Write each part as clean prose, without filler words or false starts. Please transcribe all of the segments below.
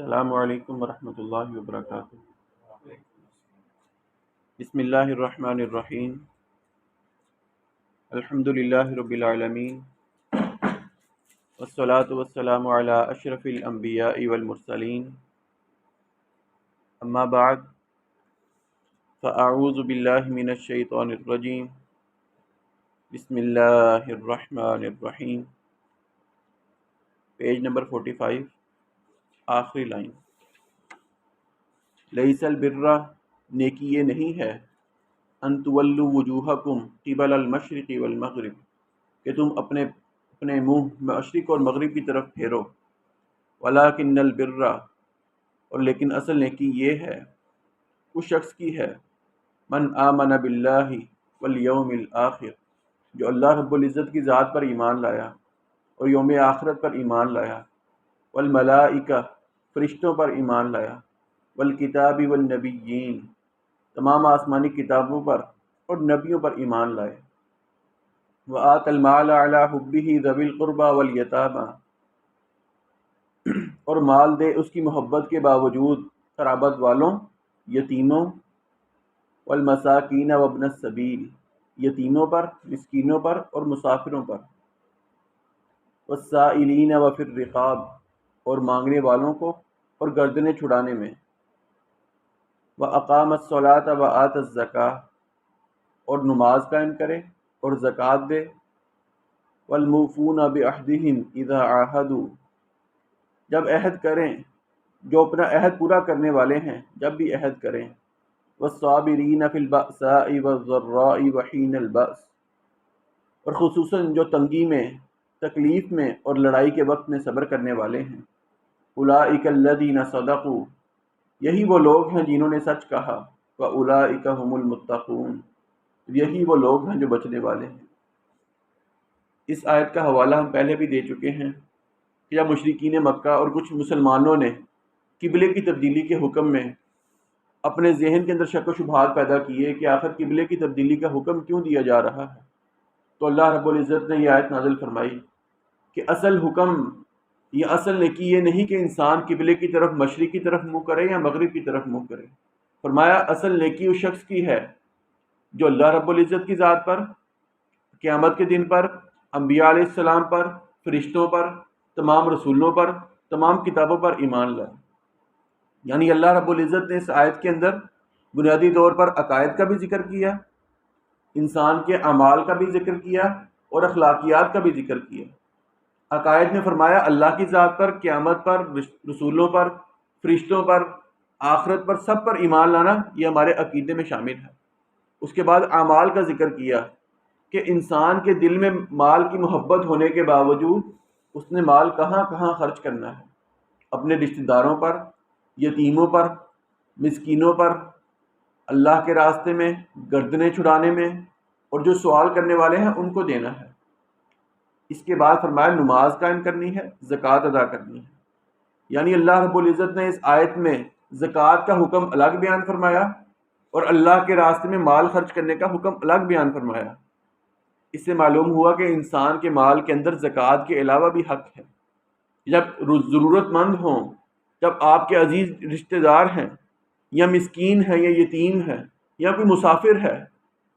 السلام علیکم ورحمۃ اللہ وبرکاتہ۔ بسم اللہ الرحمن الرحیم۔ الحمد للہ رب العالمین، والصلاة والسلام علی اشرف الانبیاء والمرسلین، اما بعد فاعوذ باللہ من الشیطان الرجیم، بسم اللہ الرحمن الرحیم۔ پیج نمبر 45، آخری لائن۔ لیس البر، نیکی یہ نہیں ہے، ان تولوا وجوہکم قبل المشرق والمغرب، کہ تم اپنے منہ مشرق اور مغرب کی طرف پھیرو، ولکن البر، اور لیکن اصل نیکی یہ ہے، اس شخص کی ہے، من آمن باللہ والیوم الآخر، جو اللہ رب العزت کی ذات پر ایمان لایا اور یوم آخرت پر ایمان لایا، والملائکہ، فرشتوں پر ایمان لایا، والکتاب والنبیین، تمام آسمانی کتابوں پر اور نبیوں پر ایمان لائے، وآت المال علی حبہ ذوی القربى والیتامى، اور مال دے اس کی محبت کے باوجود قرابت والوں، یتیموں، والمساکین وابن السبیل، یتیموں پر، مسکینوں پر اور مسافروں پر، والسائلین وفی الرقاب، اور مانگنے والوں کو اور گردنیں چھڑانے میں، وَأَقَامَ الصَّلَاةَ وَآتَى الزَّكَاةَ، اور نماز قائم کرے اور زکوٰۃ دے، وَالْمُوفُونَ بِعَهْدِهِمْ إِذَا عَاهَدُوا، جب عہد کریں، جو اپنا عہد پورا کرنے والے ہیں جب بھی عہد کریں، وَالصَّابِرِينَ فِي الْبَأْسَاءِ وَالضَّرَّاءِ وَحِينَ الْبَأْسِ، اور خصوصاً جو تنگی میں، تکلیف میں اور لڑائی کے وقت میں صبر کرنے والے ہیں، أُولَٰئِكَ الَّذِينَ صَدَقُوا، یہی وہ لوگ ہیں جنہوں نے سچ کہا، وَأُولَٰئِكَ هُمُ الْمُتَّقُونَ، یہی وہ لوگ ہیں جو بچنے والے ہیں۔ اس آیت کا حوالہ ہم پہلے بھی دے چکے ہیں کہ جب مشرکین مکہ اور کچھ مسلمانوں نے قبلے کی تبدیلی کے حکم میں اپنے ذہن کے اندر شک و شبہات پیدا کیے کہ آخر قبلے کی تبدیلی کا حکم کیوں دیا جا رہا ہے، تو اللہ رب العزت نے یہ آیت نازل فرمائی کہ اصل حکم یا اصل نیکی یہ نہیں کہ انسان قبلے کی طرف، مشرق کی طرف منہ کرے یا مغرب کی طرف منہ کرے۔ فرمایا اصل نیکی اس شخص کی ہے جو اللہ رب العزت کی ذات پر، قیامت کے دن پر، انبیاء علیہ السلام پر، فرشتوں پر، تمام رسولوں پر، تمام کتابوں پر ایمان لائے۔ یعنی اللہ رب العزت نے اس آیت کے اندر بنیادی طور پر عقائد کا بھی ذکر کیا، انسان کے اعمال کا بھی ذکر کیا اور اخلاقیات کا بھی ذکر کیا۔ عقائد میں فرمایا اللہ کی ذات پر، قیامت پر، رسولوں پر، فرشتوں پر، آخرت پر، سب پر ایمان لانا یہ ہمارے عقیدے میں شامل ہے۔ اس کے بعد اعمال کا ذکر کیا کہ انسان کے دل میں مال کی محبت ہونے کے باوجود اس نے مال کہاں کہاں خرچ کرنا ہے، اپنے رشتہ داروں پر، یتیموں پر، مسکینوں پر، اللہ کے راستے میں، گردنیں چھڑانے میں، اور جو سوال کرنے والے ہیں ان کو دینا ہے۔ اس کے بعد فرمایا نماز قائم کرنی ہے، زکوٰۃ ادا کرنی ہے۔ یعنی اللہ رب العزت نے اس آیت میں زکوٰۃ کا حکم الگ بیان فرمایا اور اللہ کے راستے میں مال خرچ کرنے کا حکم الگ بیان فرمایا۔ اس سے معلوم ہوا کہ انسان کے مال کے اندر زکوٰۃ کے علاوہ بھی حق ہے۔ جب ضرورت مند ہوں، جب آپ کے عزیز رشتہ دار ہیں، یا مسکین ہے، یا یتیم ہے، یا کوئی مسافر ہے،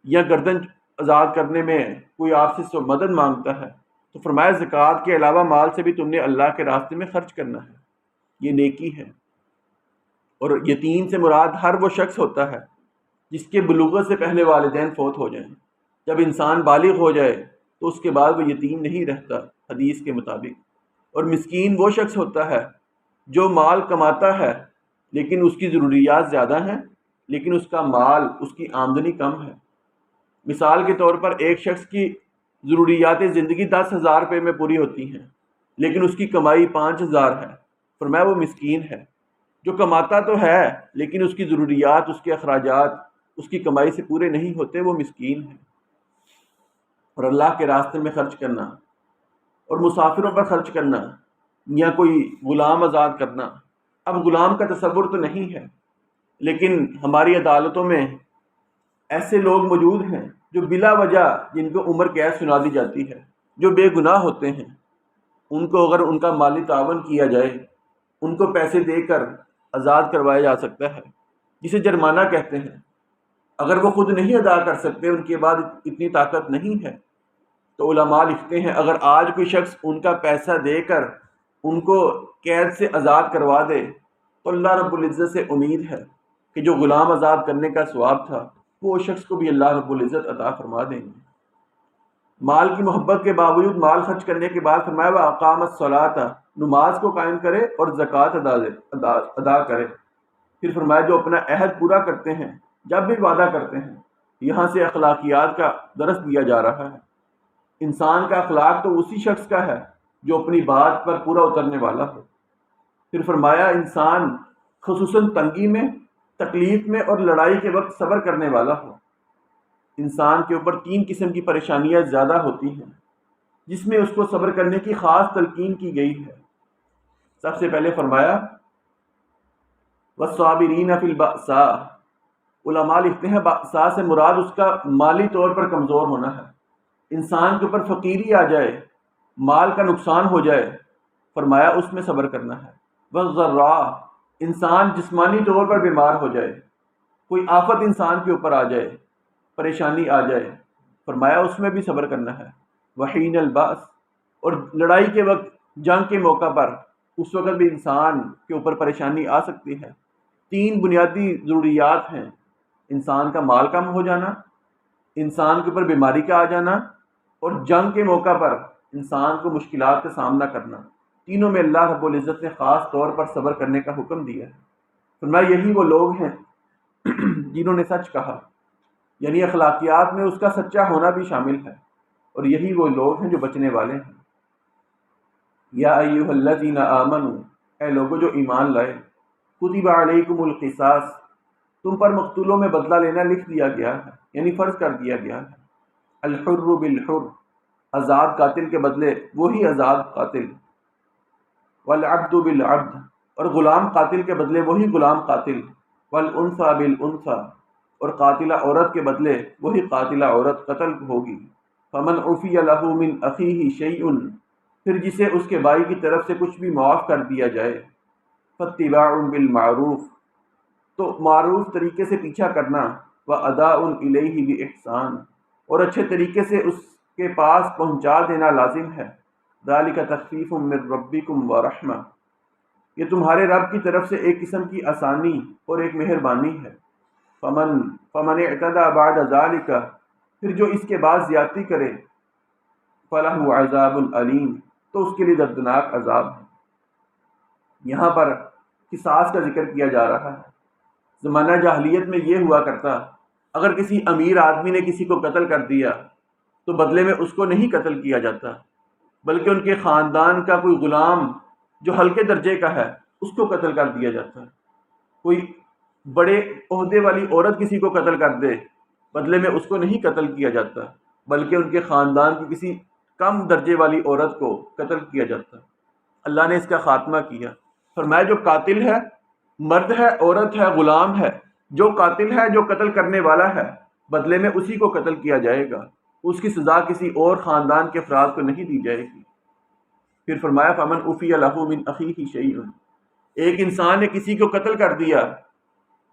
یا گردن آزاد کرنے میں کوئی آپ سے مدد مانگتا ہے، تو فرمایا زکوٰۃ کے علاوہ مال سے بھی تم نے اللہ کے راستے میں خرچ کرنا ہے، یہ نیکی ہے۔ اور یتیم سے مراد ہر وہ شخص ہوتا ہے جس کے بلوغت سے پہلے والدین فوت ہو جائیں۔ جب انسان بالغ ہو جائے تو اس کے بعد وہ یتیم نہیں رہتا حدیث کے مطابق۔ اور مسکین وہ شخص ہوتا ہے جو مال کماتا ہے لیکن اس کی ضروریات زیادہ ہیں، لیکن اس کا مال، اس کی آمدنی کم ہے۔ مثال کے طور پر ایک شخص کی ضروریات زندگی 10,000 روپے میں پوری ہوتی ہیں لیکن اس کی کمائی 5,000 ہے، فرمایا وہ مسکین ہے۔ جو کماتا تو ہے لیکن اس کی ضروریات، اس کے اخراجات اس کی کمائی سے پورے نہیں ہوتے، وہ مسکین ہے۔ اور اللہ کے راستے میں خرچ کرنا اور مسافروں پر خرچ کرنا یا کوئی غلام آزاد کرنا، اب غلام کا تصور تو نہیں ہے لیکن ہماری عدالتوں میں ایسے لوگ موجود ہیں جو بلا وجہ جن کو عمر قید سنا دی جاتی ہے، جو بے گناہ ہوتے ہیں، ان کو اگر ان کا مالی تعاون کیا جائے ان کو پیسے دے کر آزاد کروایا جا سکتا ہے، جسے جرمانہ کہتے ہیں۔ اگر وہ خود نہیں ادا کر سکتے، ان کے بعد اتنی طاقت نہیں ہے، تو علماء لکھتے ہیں اگر آج کوئی شخص ان کا پیسہ دے کر ان کو قید سے آزاد کروا دے تو اللہ رب العزت سے امید ہے کہ جو غلام آزاد کرنے کا ثواب تھا وہ شخص کو بھی اللہ رب العزت عطا فرما دیں گے۔ مال کی محبت کے باوجود مال خرچ کرنے کے بعد فرمایا وَأَقَامَ الصَّلَاةَ، نماز کو قائم کرے اور زکوٰۃ ادا کرے۔ پھر فرمایا جو اپنا عہد پورا کرتے ہیں، جب بھی وعدہ کرتے ہیں۔ یہاں سے اخلاقیات کا درس دیا جا رہا ہے۔ انسان کا اخلاق تو اسی شخص کا ہے جو اپنی بات پر پورا اترنے والا ہو۔ پھر فرمایا انسان خصوصاً تنگی میں، تکلیف میں اور لڑائی کے وقت صبر کرنے والا ہو۔ انسان کے اوپر 3 قسم کی پریشانیاں زیادہ ہوتی ہیں جس میں اس کو صبر کرنے کی خاص تلقین کی گئی ہے۔ سب سے پہلے فرمایا وَالصَّابِرِينَ فِي الْبَأْسَاءِ، علماء لکھتے ہیں بأساء سے مراد اس کا مالی طور پر کمزور ہونا ہے۔ انسان کے اوپر فقیری آ جائے، مال کا نقصان ہو جائے، فرمایا اس میں صبر کرنا ہے۔ وَالضَّرَّاءِ، انسان جسمانی طور پر بیمار ہو جائے، کوئی آفت انسان کے اوپر آ جائے، پریشانی آ جائے، فرمایا اس میں بھی صبر کرنا ہے۔ وحین الباس، اور لڑائی کے وقت، جنگ کے موقع پر، اس وقت بھی انسان کے اوپر پریشانی آ سکتی ہے۔ 3 بنیادی ضروریات ہیں، انسان کا مال کم ہو جانا، انسان کے اوپر بیماری کا آ جانا، اور جنگ کے موقع پر انسان کو مشکلات کا سامنا کرنا۔ تینوں میں اللہ رب العزت نے خاص طور پر صبر کرنے کا حکم دیا ہے۔ فرمایا یہی وہ لوگ ہیں جنہوں نے سچ کہا، یعنی اخلاقیات میں اس کا سچا ہونا بھی شامل ہے، اور یہی وہ لوگ ہیں جو بچنے والے ہیں۔ یا ایھا الذین آمنوا، اے لوگو جو ایمان لائے، کتب علیکم القصاص، تم پر مقتولوں میں بدلہ لینا لکھ دیا گیا ہے، یعنی فرض کر دیا گیا ہے۔ الحر بالحر، آزاد قاتل کے بدلے وہی آزاد قاتل۔ والعبد بالعبد، اور غلام قاتل کے بدلے وہی غلام قاتل۔ والانثى بالانثى، اور قاتلہ عورت کے بدلے وہی قاتلہ عورت قتل ہوگی۔ فمن عفی له من اخیہ شیء، پھر جسے اس کے بھائی کی طرف سے کچھ بھی معاف کر دیا جائے، فاتباع بالمعروف، تو معروف طریقے سے پیچھا کرنا، واداء الیہ باحسان، اور اچھے طریقے سے اس کے پاس پہنچا دینا لازم ہے۔ ذالک تخفیف من ربکم ورحمہ، یہ تمہارے رب کی طرف سے ایک قسم کی آسانی اور ایک مہربانی ہے۔ فمن اعتدى بعد ذلك، پھر جو اس کے بعد زیادتی کرے، فلہ عذاب علیم، تو اس کے لیے دردناک عذاب ہے۔ یہاں پر قصاص کا ذکر کیا جا رہا ہے۔ زمانہ جاہلیت میں یہ ہوا کرتا، اگر کسی امیر آدمی نے کسی کو قتل کر دیا تو بدلے میں اس کو نہیں قتل کیا جاتا، بلکہ ان کے خاندان کا کوئی غلام جو ہلکے درجے کا ہے اس کو قتل کر دیا جاتا ہے۔ کوئی بڑے عہدے والی عورت کسی کو قتل کر دے، بدلے میں اس کو نہیں قتل کیا جاتا، بلکہ ان کے خاندان کی کسی کم درجے والی عورت کو قتل کیا جاتا۔ اللہ نے اس کا خاتمہ کیا، فرمایا جو قاتل ہے، مرد ہے، عورت ہے، غلام ہے، جو قاتل ہے، جو قتل کرنے والا ہے، بدلے میں اسی کو قتل کیا جائے گا، اس کی سزا کسی اور خاندان کے افراد کو نہیں دی جائے گی۔ پھر فرمایا فمن عفی لہ من اخیہ شیء، ایک انسان نے کسی کو قتل کر دیا،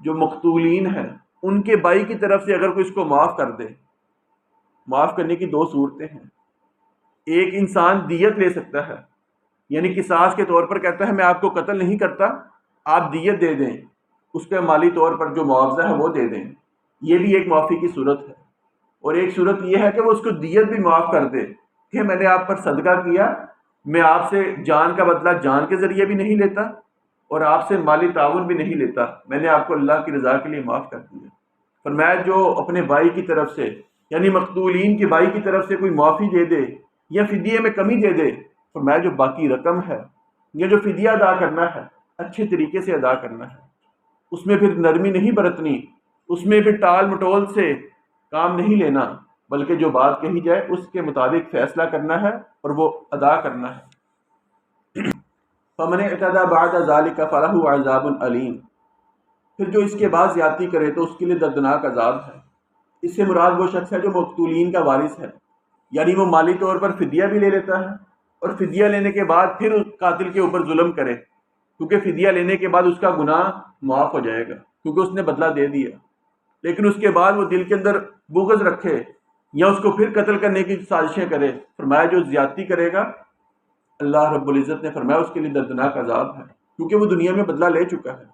جو مقتولین ہیں ان کے بھائی کی طرف سے اگر کوئی اس کو معاف کر دے، معاف کرنے کی 2 صورتیں ہیں۔ ایک انسان دیت لے سکتا ہے، یعنی قصاص کے طور پر کہتا ہے میں آپ کو قتل نہیں کرتا، آپ دیت دے دیں، اس کے مالی طور پر جو معاوضہ ہے وہ دے دیں، یہ بھی ایک معافی کی صورت ہے۔ اور ایک صورت یہ ہے کہ وہ اس کو دیت بھی معاف کر دے کہ میں نے آپ پر صدقہ کیا، میں آپ سے جان کا بدلہ جان کے ذریعے بھی نہیں لیتا اور آپ سے مالی تعاون بھی نہیں لیتا، میں نے آپ کو اللہ کی رضا کے لیے معاف کر دیا۔ فرمایا جو اپنے بھائی کی طرف سے، یعنی مقتولین کے بھائی کی طرف سے کوئی معافی دے دے یا فدیے میں کمی دے دے، فرمایا جو باقی رقم ہے یا جو فدیہ ادا کرنا ہے اچھے طریقے سے ادا کرنا ہے، اس میں پھر نرمی نہیں برتنی، اس میں پھر ٹال مٹول سے کام نہیں لینا، بلکہ جو بات کہی جائے اس کے مطابق فیصلہ کرنا ہے اور وہ ادا کرنا ہے۔ فمن اعتدى بعد ذلك فله عذاب علیم، پھر جو اس کے بعد زیادتی کرے تو اس کے لیے دردناک عذاب ہے۔ اس سے مراد وہ شخص ہے جو مقتولین کا وارث ہے، یعنی وہ مالی طور پر فدیہ بھی لے لیتا ہے اور فدیہ لینے کے بعد پھر قاتل کے اوپر ظلم کرے، کیونکہ فدیہ لینے کے بعد اس کا گناہ معاف ہو جائے گا کیونکہ اس نے بدلہ دے دیا. لیکن اس کے بعد وہ دل کے اندر بغض رکھے یا اس کو پھر قتل کرنے کی سازشیں کرے، فرمایا جو زیادتی کرے گا اللہ رب العزت نے فرمایا اس کے لیے دردناک عذاب ہے، کیونکہ وہ دنیا میں بدلہ لے چکا ہے.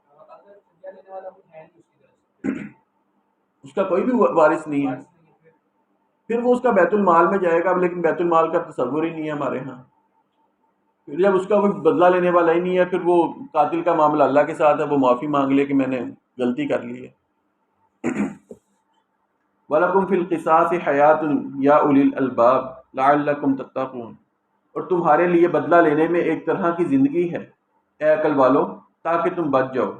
اس کا کوئی بھی وارث نہیں ہے، پھر وہ اس کا بیت المال میں جائے گا، لیکن بیت المال کا تصور ہی نہیں ہے ہمارے ہاں. پھر جب اس کا کوئی بدلہ لینے والا ہی نہیں ہے، پھر وہ قاتل کا معاملہ اللہ کے ساتھ ہے، وہ معافی مانگ لے کہ میں نے غلطی کر لی ہے. وَلَكُمْ فِي الْقِصَاصِ حَيَاةٌ يَا أُولِي الْأَلْبَابِ لَعَلَّكُمْ تَتَّقُونَ، اور تمہارے لیے بدلہ لینے میں ایک طرح کی زندگی ہے اے عقل والو، تاکہ تم بچ جاؤ.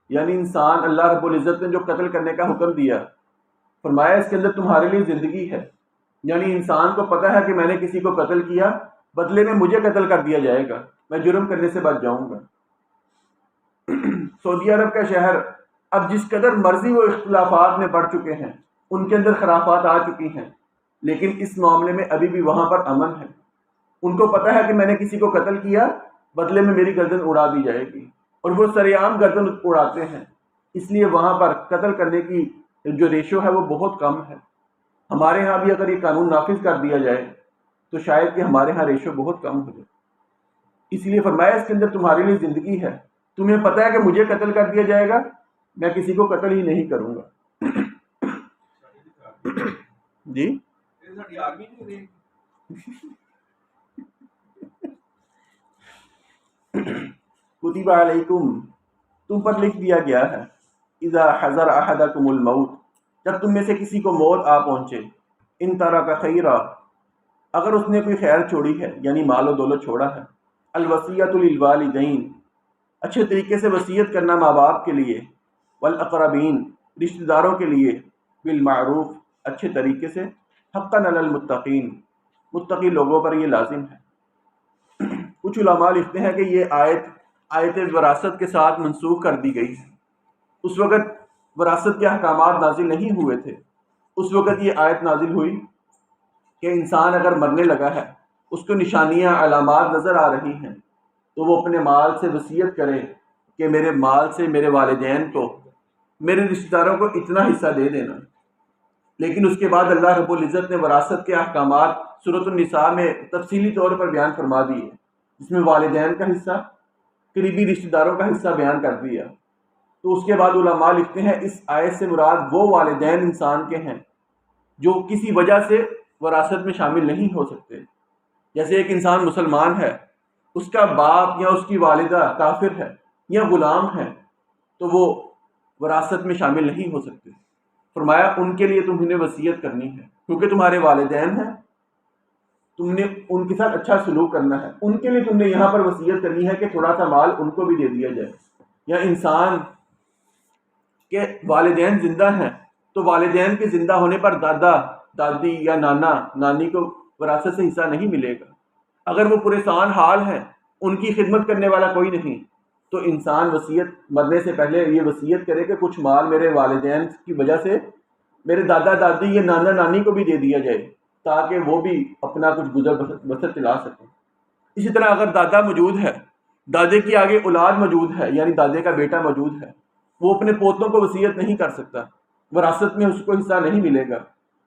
یعنی انسان اللہ رب العزت نے جو قتل کرنے کا حکم دیا، فرمایا اس کے اندر تمہارے لیے زندگی ہے. یعنی انسان کو پتہ ہے کہ میں نے کسی کو قتل کیا، بدلے میں مجھے قتل کر دیا جائے گا، میں جرم کرنے سے بچ جاؤں گا. سعودی عرب کا شہر اب جس قدر مرضی وہ اختلافات میں بڑھ چکے ہیں، ان کے اندر خرافات آ چکی ہیں، لیکن اس معاملے میں ابھی بھی وہاں پر امن ہے. ان کو پتہ ہے کہ میں نے کسی کو قتل کیا، بدلے میں میری گردن اڑا دی جائے گی، اور وہ سریعام گردن اڑاتے ہیں. اس لیے وہاں پر قتل کرنے کی جو ریشو ہے وہ بہت کم ہے. ہمارے ہاں بھی اگر یہ قانون نافذ کر دیا جائے تو شاید کہ ہمارے ہاں ریشو بہت کم ہو جائے. اس لیے فرمایا اس کے اندر تمہارے لیے زندگی ہے. تمہیں پتہ ہے کہ مجھے قتل کر دیا جائے گا، میں کسی کو قتل ہی نہیں کروں گا. جی کتب علیکم، تم پر لکھ دیا گیا ہے، اذا حضر احدکم الموت، جب تم میں سے کسی کو موت آ پہنچے، ان ترک خیرا، اگر اس نے کوئی خیر چھوڑی ہے یعنی مال و دولت چھوڑا ہے، الوصیۃ للوالدین، اچھے طریقے سے وصیت کرنا ماں باپ کے لیے، والاقربین، رشتہ داروں کے لیے، بالمعروف، اچھے طریقے سے، حقا علی المتقین، متقی لوگوں پر یہ لازم ہے. کچھ علماء لکھتے ہیں کہ یہ آیت وراثت کے ساتھ منسوخ کر دی گئی ہے. اس وقت وراثت کے احکامات نازل نہیں ہوئے تھے، اس وقت یہ آیت نازل ہوئی کہ انسان اگر مرنے لگا ہے، اس کو نشانیاں علامات نظر آ رہی ہیں، تو وہ اپنے مال سے وصیت کرے کہ میرے مال سے میرے والدین کو، میرے رشتہ داروں کو اتنا حصہ دے دینا. لیکن اس کے بعد اللہ رب العزت نے وراثت کے احکامات سورۃ النساء میں تفصیلی طور پر بیان فرما دیے، جس میں والدین کا حصہ، قریبی رشتہ داروں کا حصہ بیان کر دیا. تو اس کے بعد علماء لکھتے ہیں اس آیت سے مراد وہ والدین انسان کے ہیں جو کسی وجہ سے وراثت میں شامل نہیں ہو سکتے. جیسے ایک انسان مسلمان ہے، اس کا باپ یا اس کی والدہ کافر ہے یا غلام ہے، تو وہ وراثت میں شامل نہیں ہو سکتے. فرمایا ان کے لیے تمہیں وصیت کرنی ہے، کیونکہ تمہارے والدین ہیں، تم نے ان کے ساتھ اچھا سلوک کرنا ہے. ان کے لیے تم نے یہاں پر وصیت کرنی ہے کہ تھوڑا سا مال ان کو بھی دے دیا جائے. یا انسان کے والدین زندہ ہیں تو والدین کے زندہ ہونے پر دادا دادی یا نانا نانی کو وراثت سے حصہ نہیں ملے گا. اگر وہ پریشان حال ہیں، ان کی خدمت کرنے والا کوئی نہیں، تو انسان وصیت مرنے سے پہلے یہ وصیت کرے کہ کچھ مال میرے والدین کی وجہ سے میرے دادا دادی یا نانا نانی کو بھی دے دیا جائے، تاکہ وہ بھی اپنا کچھ گزر بسر چلا سکیں. اسی طرح اگر دادا موجود ہے، دادے کی آگے اولاد موجود ہے، یعنی دادے کا بیٹا موجود ہے، وہ اپنے پوتوں کو وصیت نہیں کر سکتا، وراثت میں اس کو حصہ نہیں ملے گا.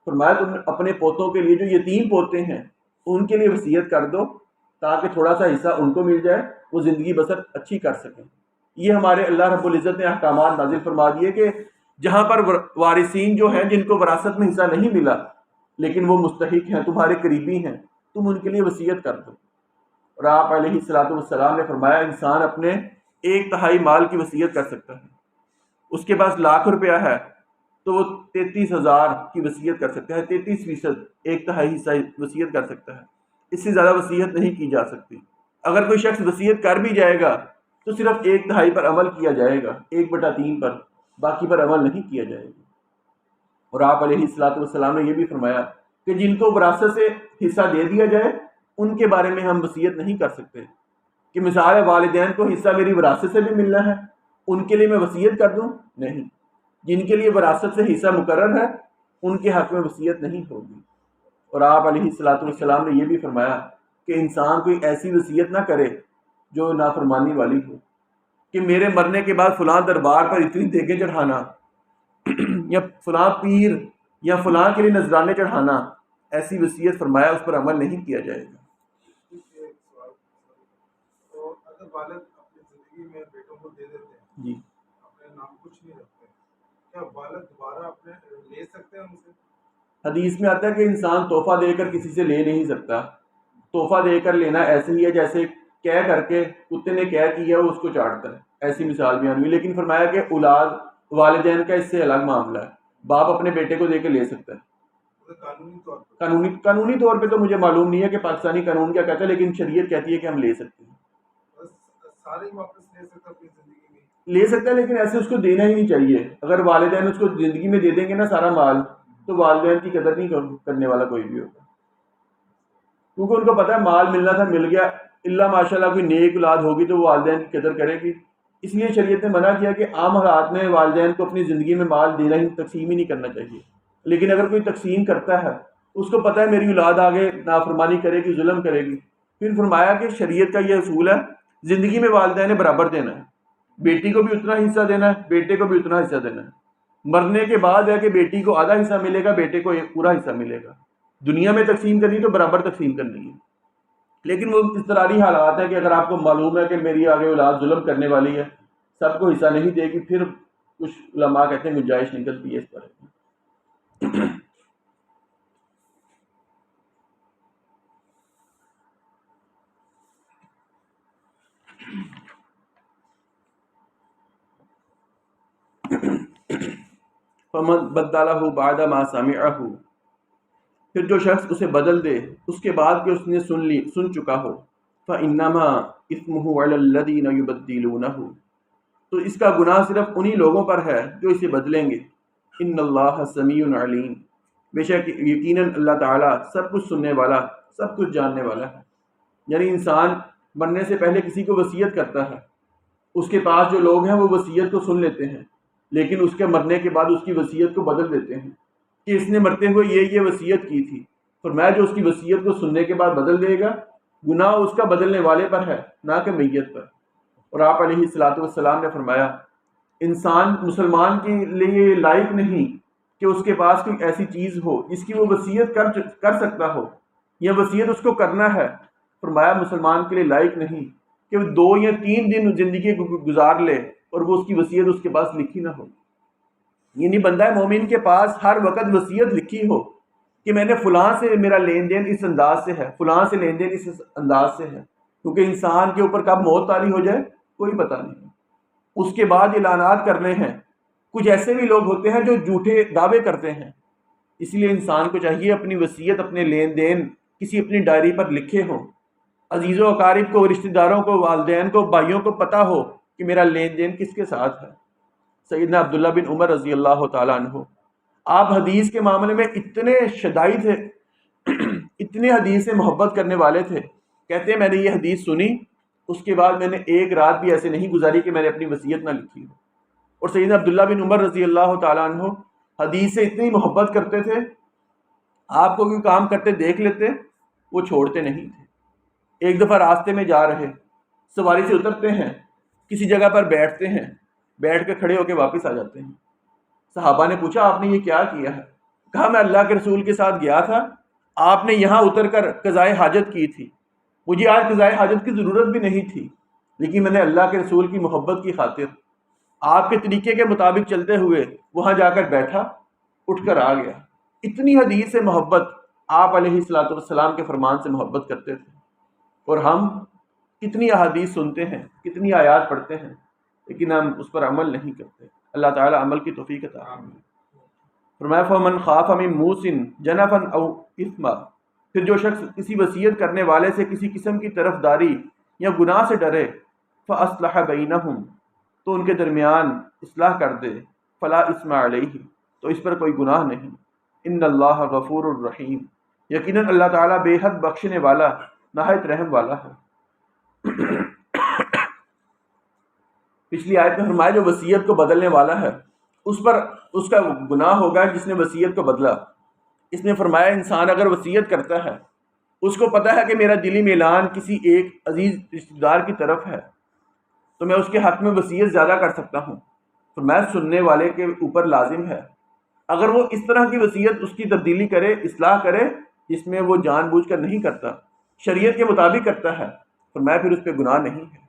فرمایا تم اپنے پوتوں کے لیے جو یتیم پوتے ہیں ان کے لیے وصیت کر دو، تاکہ تھوڑا سا حصہ ان کو مل جائے، وہ زندگی بسر اچھی کر سکیں. یہ ہمارے اللہ رب العزت نے احکامات نازل فرما دیے کہ جہاں پر وارثین جو ہیں جن کو وراثت میں حصہ نہیں ملا لیکن وہ مستحق ہیں، تمہارے قریبی ہیں، تم ان کے لیے وصیت کر دو. اور آپ علیہ الصلوۃ والسلام نے فرمایا انسان اپنے 1/3 مال کی وصیت کر سکتا ہے. اس کے پاس ₹1,00,000 ہے تو وہ 33,000 کی وصیت کر سکتا ہے، 33%، 1/3 حصہ وصیت کر سکتا ہے. اس سے زیادہ وصیت نہیں کی جا سکتی. اگر کوئی شخص وصیت کر بھی جائے گا تو صرف 1/3 پر عمل کیا جائے گا، 1/3 پر، باقی پر عمل نہیں کیا جائے گا. اور آپ علیہ الصلوۃ والسلام نے یہ بھی فرمایا کہ جن کو وراثت سے حصہ دے دیا جائے ان کے بارے میں ہم وصیت نہیں کر سکتے کہ مثال والدین کو حصہ میری وراثت سے بھی ملنا ہے، ان کے لیے میں وصیت کر دوں، نہیں. جن کے لیے وراثت سے حصہ مقرر ہے ان کے حق میں وصیت نہیں ہوگی. اور آپ علیہ الصلوۃ والسلام نے یہ بھی فرمایا کہ انسان کوئی ایسی وصیت نہ کرے جو نافرمانی والی ہو، کہ میرے مرنے کے بعد فلاں دربار پر اتنی دیگیں چڑھانا یا فلاں پیر یا فلاں کے لیے نذرانے چڑھانا، ایسی وصیت فرمایا اس پر عمل نہیں کیا جائے گا۔ تو اگر والد اپنی زندگی میں بیٹوں کو دے دیتے ہیں جی، اپنے نام کچھ نہیں رکھتے، کیا والد دوبارہ اپنے لے سکتے ہیں ان سے؟ حدیث میں آتا ہے کہ انسان تحفہ دے کر کسی سے لے نہیں سکتا۔ تحفہ دے کر لینا ایسے ہی ہے جیسے کہہ کر کے کتے نے کہہ کیا وہ اس کو چاٹتا ہے، ایسی مثال بیان ہوئی۔ لیکن فرمایا کہ اولاد والدین کا اس سے الگ معاملہ ہے، باپ اپنے بیٹے کو دے کے لے سکتا ہے قانونی طور پر قانونی طور پہ تو مجھے معلوم نہیں ہے کہ پاکستانی قانون کیا کہتا ہے، لیکن شریعت کہتی ہے کہ ہم لے سکتے ہیں، سارے واپس لے سکتا اپنی زندگی میں لے سکتا ہے، لیکن ایسے اس کو دینا ہی نہیں چاہیے۔ اگر والدین اس کو زندگی میں دے دیں گے نا سارا مال، تو والدین کی قدر نہیں کرنے والا کوئی بھی ہوگا، کیونکہ ان کو پتہ ہے مال ملنا تھا مل گیا، اللہ ماشاء اللہ کوئی نیک اولاد ہوگی تو وہ والدین کی قدر کرے گی۔ اس لیے شریعت نے منع کیا کہ عام حالات میں والدین کو اپنی زندگی میں مال دینا ہی، تقسیم ہی نہیں کرنا چاہیے۔ لیکن اگر کوئی تقسیم کرتا ہے، اس کو پتہ ہے میری اولاد آگے نافرمانی کرے گی، ظلم کرے گی، پھر فرمایا کہ شریعت کا یہ اصول ہے زندگی میں والدین نے برابر دینا ہے، بیٹی کو بھی اتنا حصہ دینا ہے، بیٹے کو بھی اتنا حصہ دینا ہے۔ مرنے کے بعد ہے کہ بیٹی کو آدھا حصہ ملے گا، بیٹے کو ایک پورا حصہ ملے گا۔ دنیا میں تقسیم کرنی تو برابر تقسیم کرنی ہے، لیکن وہ اضطراری حالات ہیں کہ اگر آپ کو معلوم ہے کہ میری آگے اولاد ظلم کرنے والی ہے، سب کو حصہ نہیں دے گی، پھر کچھ علماء کہتے ہیں گنجائش نکلتی ہے اس پر۔ فمن بدلہ بعد ما سمعہ، پھر جو شخص اسے بدل دے اس کے بعد کہ اس نے سن چکا ہو، فإنما اسمہ علی الذین یبدلونہ، تو اس کا گناہ صرف انہی لوگوں پر ہے جو اسے بدلیں گے۔ ان اللہ سمیع علیم، بے شک یقیناً اللہ تعالیٰ سب کچھ سننے والا، سب کچھ جاننے والا ہے۔ یعنی انسان مرنے سے پہلے کسی کو وصیت کرتا ہے، اس کے پاس جو لوگ ہیں وہ وصیت کو سن لیتے ہیں، لیکن اس کے مرنے کے بعد اس کی وصیت کو بدل دیتے ہیں کہ اس نے مرتے ہوئے یہ وصیت کی تھی۔ فرمایا جو اس کی وصیت کو سننے کے بعد بدل دے گا، گناہ اس کا بدلنے والے پر ہے، نہ کہ میت پر۔ اور آپ علیہ الصلوۃ والسلام نے فرمایا انسان مسلمان کے لیے لائق نہیں کہ اس کے پاس کوئی ایسی چیز ہو جس کی وہ وصیت کر سکتا ہو، یا وصیت اس کو کرنا ہے۔ فرمایا مسلمان کے لیے لائق نہیں کہ وہ 2 یا 3 دن زندگی گزار لے اور وہ اس کی وصیت اس کے پاس لکھی نہ ہو۔ یعنی بندہ مومن کے پاس ہر وقت وصیت لکھی ہو کہ میں نے فلاں سے میرا لین دین اس انداز سے ہے، فلاں سے لین دین اس انداز سے ہے، کیونکہ انسان کے اوپر کب موت طاری ہو جائے کوئی پتہ نہیں۔ اس کے بعد اعلانات کرنے ہیں۔ کچھ ایسے بھی لوگ ہوتے ہیں جو جھوٹے دعوے کرتے ہیں، اس لیے انسان کو چاہیے اپنی وصیت، اپنے لین دین کسی اپنی ڈائری پر لکھے ہوں، عزیز و اقارب کو، رشتہ داروں کو، والدین کو، بھائیوں کو پتہ ہو کہ میرا لین دین کس کے ساتھ ہے۔ سیدنا عبداللہ بن عمر رضی اللہ تعالیٰ عنہ، آپ حدیث کے معاملے میں اتنے شدائی تھے، اتنے حدیث سے محبت کرنے والے تھے، کہتے ہیں میں نے یہ حدیث سنی، اس کے بعد میں نے ایک رات بھی ایسے نہیں گزاری کہ میں نے اپنی وصیت نہ لکھی ہو۔ اور سیدنا عبداللہ بن عمر رضی اللہ تعالیٰ عنہ حدیث سے اتنی محبت کرتے تھے، آپ کو کوئی کام کرتے دیکھ لیتے وہ چھوڑتے نہیں تھے۔ ایک دفعہ راستے میں جا رہے، سواری سے اترتے ہیں، کسی جگہ پر بیٹھتے ہیں، بیٹھ کے کھڑے ہو کے واپس آ جاتے ہیں۔ صحابہ نے پوچھا آپ نے یہ کیا کیا ہے؟ کہا میں اللہ کے رسول کے ساتھ گیا تھا، آپ نے یہاں اتر کر قضائے حاجت کی تھی، مجھے آج قضائے حاجت کی ضرورت بھی نہیں تھی، لیکن میں نے اللہ کے رسول کی محبت کی خاطر آپ کے طریقے کے مطابق چلتے ہوئے وہاں جا کر بیٹھا، اٹھ کر آ گیا۔ اتنی حدیث سے محبت، آپ علیہ الصلوۃ والسلام کے فرمان سے محبت کرتے تھے۔ اور ہم کتنی احادیث سنتے ہیں، کتنی آیات پڑھتے ہیں، لیکن ہم اس پر عمل نہیں کرتے۔ اللہ تعالی عمل کی توفیق عطا فرمائے۔ فرمایا فمن خاف من موص جنفا او اثما، پھر جو شخص کسی وصیت کرنے والے سے کسی قسم کی طرفداری یا گناہ سے ڈرے، فاصلح بینہم، تو ان کے درمیان اصلاح کر دے، فلا اثم علیہ، تو اس پر کوئی گناہ نہیں۔ ان اللہ غفور الرحیم، یقیناً اللہ تعالیٰ بے حد بخشنے والا، نہایت رحم والا ہے۔ پچھلی آیت میں فرمایا جو وصیت کو بدلنے والا ہے اس پر اس کا گناہ ہوگا جس نے وصیت کو بدلا۔ اس نے فرمایا انسان اگر وصیت کرتا ہے اس کو پتہ ہے کہ میرا دلی میلان کسی ایک عزیز رشتہ دار کی طرف ہے، تو میں اس کے حق میں وصیت زیادہ کر سکتا ہوں، فرمایا سننے والے کے اوپر لازم ہے اگر وہ اس طرح کی وصیت اس کی تبدیلی کرے، اصلاح کرے جس میں وہ جان بوجھ کر نہیں کرتا، شریعت کے مطابق کرتا ہے، فرمایا پھر اس پہ گناہ نہیں ہے۔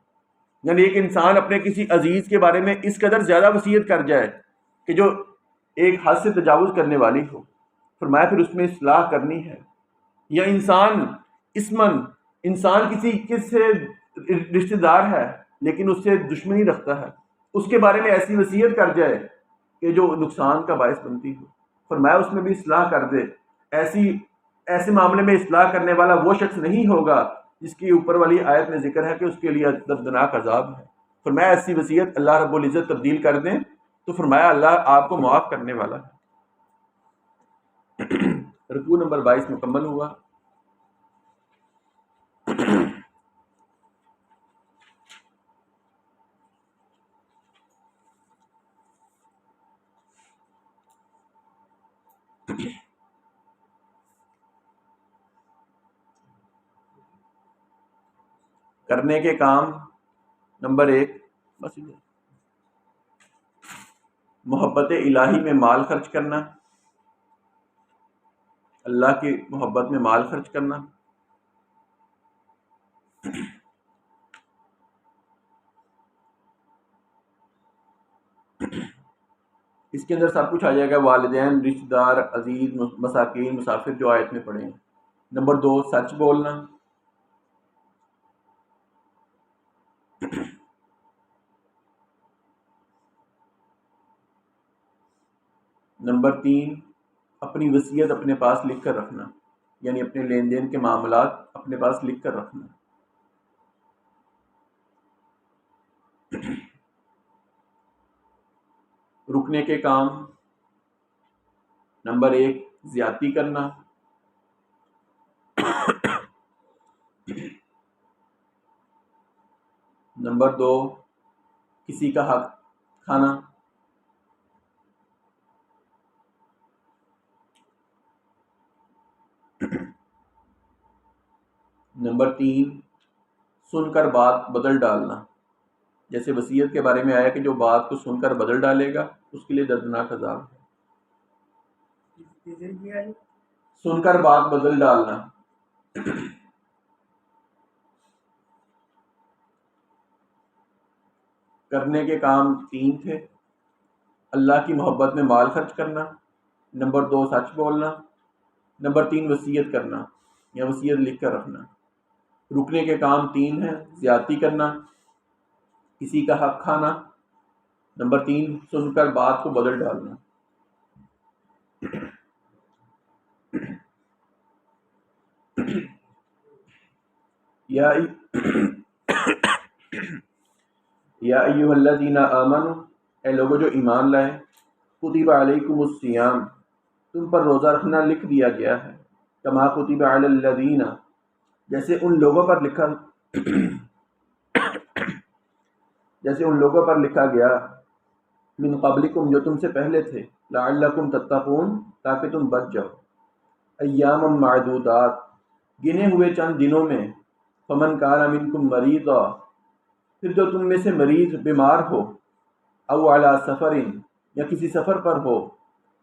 یعنی ایک انسان اپنے کسی عزیز کے بارے میں اس قدر زیادہ وصیت کر جائے کہ جو ایک حد سے تجاوز کرنے والی ہو، فرمایا پھر اس میں اصلاح کرنی ہے۔ یا انسان کسی سے رشتہ دار ہے لیکن اس سے دشمنی رکھتا ہے، اس کے بارے میں ایسی وصیت کر جائے کہ جو نقصان کا باعث بنتی ہو، فرمایا اس میں بھی اصلاح کر دے۔ ایسے معاملے میں اصلاح کرنے والا وہ شخص نہیں ہوگا جس کی اوپر والی آیت میں ذکر ہے کہ اس کے لیے دردناک عذاب ہے۔ فرمایا ایسی وصیت اللہ رب العزت تبدیل کر دیں تو فرمایا اللہ آپ کو معاف کرنے والا ہے۔ رکوع نمبر 22 مکمل ہوا۔ کرنے کے کام نمبر 1، بس محبت الہی میں مال خرچ کرنا، اللہ کی محبت میں مال خرچ کرنا۔ اس کے اندر سب کچھ آ جائے گا، والدین، رشتہ دار، عزیز، مساکین، مسافر، جو آیت میں پڑھے ہیں۔ نمبر 2، سچ بولنا۔ نمبر 3، اپنی وصیت اپنے پاس لکھ کر رکھنا، یعنی اپنے لین دین کے معاملات اپنے پاس لکھ کر رکھنا۔ رکنے کے کام نمبر 1، زیادتی کرنا۔ نمبر 2، کسی کا حق کھانا۔ نمبر 3، سن کر بات بدل ڈالنا، جیسے وصیت کے بارے میں آیا کہ جو بات کو سن کر بدل ڈالے گا اس کے لیے دردناک عذاب ہے۔ سن کر بات بدل ڈالنا۔ کرنے کے کام 3 تھے، اللہ کی محبت میں مال خرچ کرنا، نمبر 2 سچ بولنا، نمبر 3 وصیت کرنا یا وصیت لکھ کر رکھنا۔ رکنے کے کام 3 ہیں، زیادتی کرنا، کسی کا حق کھانا، نمبر 3 سن کر بات کو بدل ڈالنا۔ یا ایھا الذین آمنوا، اے لوگوں جو ایمان لائے، کتب علیکم الصیام، تم پر روزہ رکھنا لکھ دیا گیا ہے، کما کتب علی الذین، جیسے ان لوگوں پر لکھا گیا، من قبلکم جو تم سے پہلے تھے، لعلکم تتقون تاکہ تم بچ جاؤ، ایاما معدودات گنے ہوئے چند دنوں میں، فمن کان منکم مریضا، پھر جو تم میں سے مریض بیمار ہو، او علی سفر یا کسی سفر پر ہو،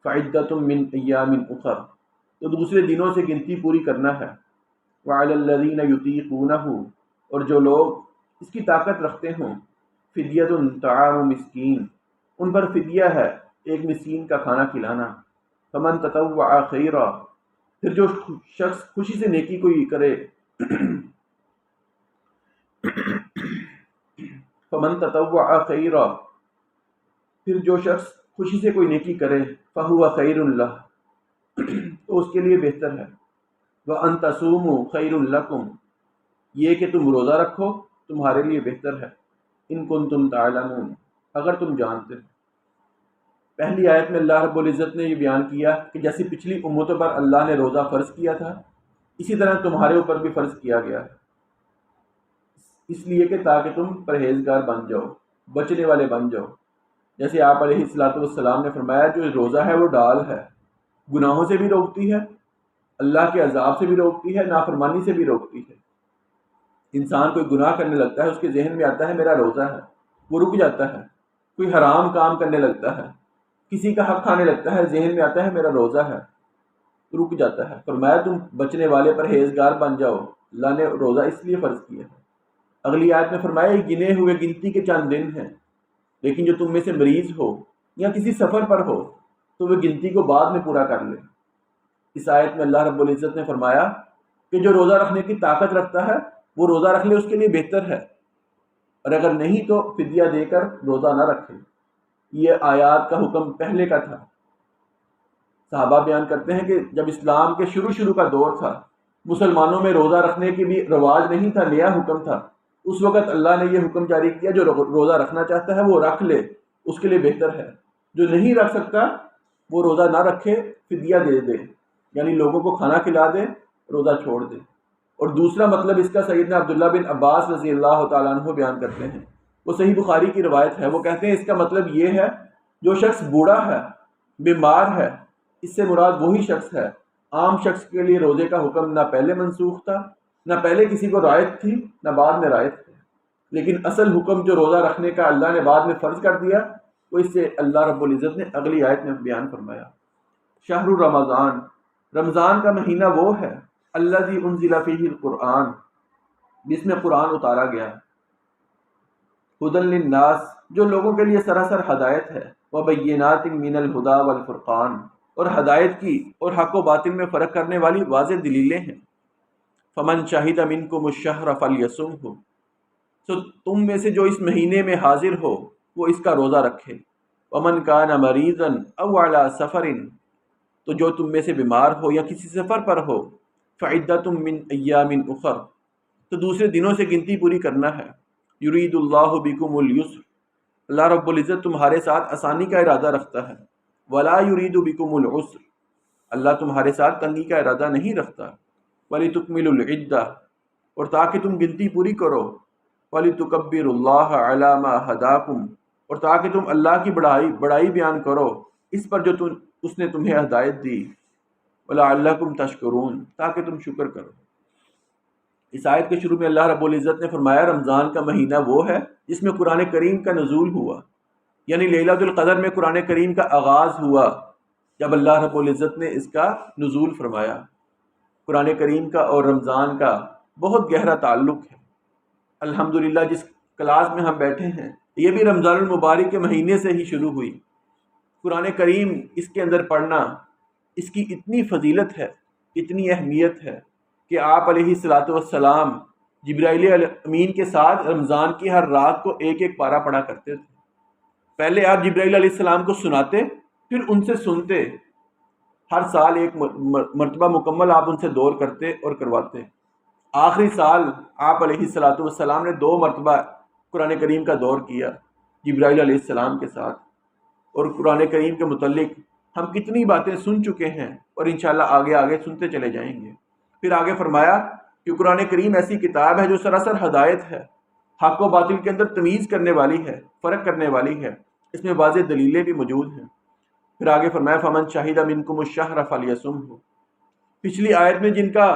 فعدۃ من ایام اخر، تو دوسرے دنوں سے گنتی پوری کرنا ہے، وعلی الذین یطیقونہ، اور جو لوگ اس کی طاقت رکھتے ہوں، فدیۃ طعام مسکین، ان پر فدیہ ہے ایک مسکین کا کھانا کھلانا، فمن تطوع خیرا، پھر جو شخص خوشی سے نیکی کوئی کرے، فمن تطوع خیرا، پھر جو شخص خوشی سے کوئی نیکی کرے، فہو خیر لہ، تو اس کے لیے بہتر ہے، وَأَن تَصُومُوا خَيْرٌ لَكُمْ، یہ کہ تم روزہ رکھو تمہارے لیے بہتر ہے، ان کنتم تعلمون، اگر تم جانتے۔ پہلی آیت میں اللہ رب العزت نے یہ بیان کیا کہ جیسے پچھلی امتوں پر اللہ نے روزہ فرض کیا تھا، اسی طرح تمہارے اوپر بھی فرض کیا گیا ہے، اس لیے کہ تاکہ تم پرہیزگار بن جاؤ، بچنے والے بن جاؤ۔ جیسے آپ علیہ الصلوۃ والسلام نے فرمایا جو روزہ ہے وہ ڈال ہے، گناہوں سے بھی روکتی ہے، اللہ کے عذاب سے بھی روکتی ہے، نافرمانی سے بھی روکتی ہے۔ انسان کوئی گناہ کرنے لگتا ہے، اس کے ذہن میں آتا ہے میرا روزہ ہے، وہ رک جاتا ہے۔ کوئی حرام کام کرنے لگتا ہے، کسی کا حق کھانے لگتا ہے، ذہن میں آتا ہے میرا روزہ ہے، رک جاتا ہے۔ فرمایا تم بچنے والے پرہیزگار بن جاؤ، اللہ نے روزہ اس لیے فرض کیا ہے۔ اگلی آیت میں فرمایا یہ گنے ہوئے گنتی کے چند دن ہیں، لیکن جو تم میں سے مریض ہو یا کسی سفر پر ہو تو وہ گنتی کو بعد میں پورا کر لے۔ اس آیت میں اللہ رب العزت نے فرمایا کہ جو روزہ رکھنے کی طاقت رکھتا ہے وہ روزہ رکھ لے، اس کے لیے بہتر ہے، اور اگر نہیں تو فدیہ دے کر روزہ نہ رکھے۔ یہ آیات کا حکم پہلے کا تھا۔ صحابہ بیان کرتے ہیں کہ جب اسلام کے شروع کا دور تھا، مسلمانوں میں روزہ رکھنے کی بھی رواج نہیں تھا، نیا حکم تھا۔ اس وقت اللہ نے یہ حکم جاری کیا جو روزہ رکھنا چاہتا ہے وہ رکھ لے، اس کے لیے بہتر ہے۔ جو نہیں رکھ سکتا وہ روزہ نہ رکھے، فدیہ دے دے، یعنی لوگوں کو کھانا کھلا دے، روزہ چھوڑ دے۔ اور دوسرا مطلب اس کا سیدنا عبداللہ بن عباس رضی اللہ تعالیٰ عنہ بیان کرتے ہیں، وہ صحیح بخاری کی روایت ہے، وہ کہتے ہیں اس کا مطلب یہ ہے جو شخص بوڑھا ہے، بیمار ہے، اس سے مراد وہی شخص ہے۔ عام شخص کے لیے روزے کا حکم نہ پہلے منسوخ تھا، نہ پہلے کسی کو رعایت تھی، نہ بعد میں رعایت ہے، لیکن اصل حکم جو روزہ رکھنے کا اللہ نے بعد میں فرض کر دیا وہ اس سے اللہ رب العزت نے اگلی آیت میں بیان فرمایا۔ شہر رمضان، رمضان کا مہینہ وہ ہے الذی انزل فیہ القرآن، جس میں قرآن اتارا گیا، ہدی للناس، جو لوگوں کے لیے سراسر ہدایت ہے، وبینات من الہدی والفرقان، اور ہدایت کی اور حق و باطل میں فرق کرنے والی واضح دلیلیں ہیں۔ فمن شہد منکم الشہر فلیصمہ، تو تم میں سے جو اس مہینے میں حاضر ہو وہ اس کا روزہ رکھے۔ ومن کان مریضا او علی سفر، تو جو تم میں سے بیمار ہو یا کسی سفر پر ہو، فعدۃ من ایام اخر، تو دوسرے دنوں سے گنتی پوری کرنا ہے۔ یرید اللہ بکم اليسر، اللہ رب العزت تمہارے ساتھ آسانی کا ارادہ رکھتا ہے۔ ولا یرید بکم العسر، اللہ تمہارے ساتھ تنگی کا ارادہ نہیں رکھتا۔ ولتکملوا العدہ، اور تاکہ تم گنتی پوری کرو۔ وَلِتُكَبِّرُوا اللَّهَ عَلَى مَا هَدَاكُمْ، اور تاکہ تم اللہ کی بڑائی بیان کرو اس پر جو اس نے تمہیں ہدایت دی۔ وَلَعَلَّكُمْ تَشْكُرُونَ، تاکہ تم شکر کرو۔ اس آیت کے شروع میں اللہ رب العزت نے فرمایا رمضان کا مہینہ وہ ہے جس میں قرآن کریم کا نزول ہوا، یعنی لیلۃ القدر میں قرآن کریم کا آغاز ہوا جب اللہ رب العزت نے اس کا نزول فرمایا۔ قرآن کریم کا اور رمضان کا بہت گہرا تعلق ہے۔ الحمدللہ جس کلاس میں ہم بیٹھے ہیں یہ بھی رمضان المبارک کے مہینے سے ہی شروع ہوئی۔ قرآن کریم اس کے اندر پڑھنا، اس کی اتنی فضیلت ہے، اتنی اہمیت ہے کہ آپ علیہ الصلاۃ والسلام جبرائیل امین کے ساتھ رمضان کی ہر رات کو ایک ایک پارہ پڑھا کرتے تھے۔ پہلے آپ جبرائیل علیہ السلام کو سناتے، پھر ان سے سنتے، ہر سال ایک مرتبہ مکمل آپ ان سے دور کرتے اور کرواتے۔ آخری سال آپ علیہ الصلاۃ والسلام نے 2 مرتبہ قرآن کریم کا دور کیا جبرائیل علیہ السلام کے ساتھ، اور قرآن کریم کے متعلق ہم کتنی باتیں سن چکے ہیں اور انشاءاللہ آگے سنتے چلے جائیں گے۔ پھر آگے فرمایا کہ قرآن کریم ایسی کتاب ہے جو سراسر ہدایت ہے، حق و باطل کے اندر تمیز کرنے والی ہے، فرق کرنے والی ہے، اس میں واضح دلیلیں بھی موجود ہیں۔ پھر آگے فرمایا فمن شہد منکم الشہر فلیصمہ، پچھلی آیت میں جن کا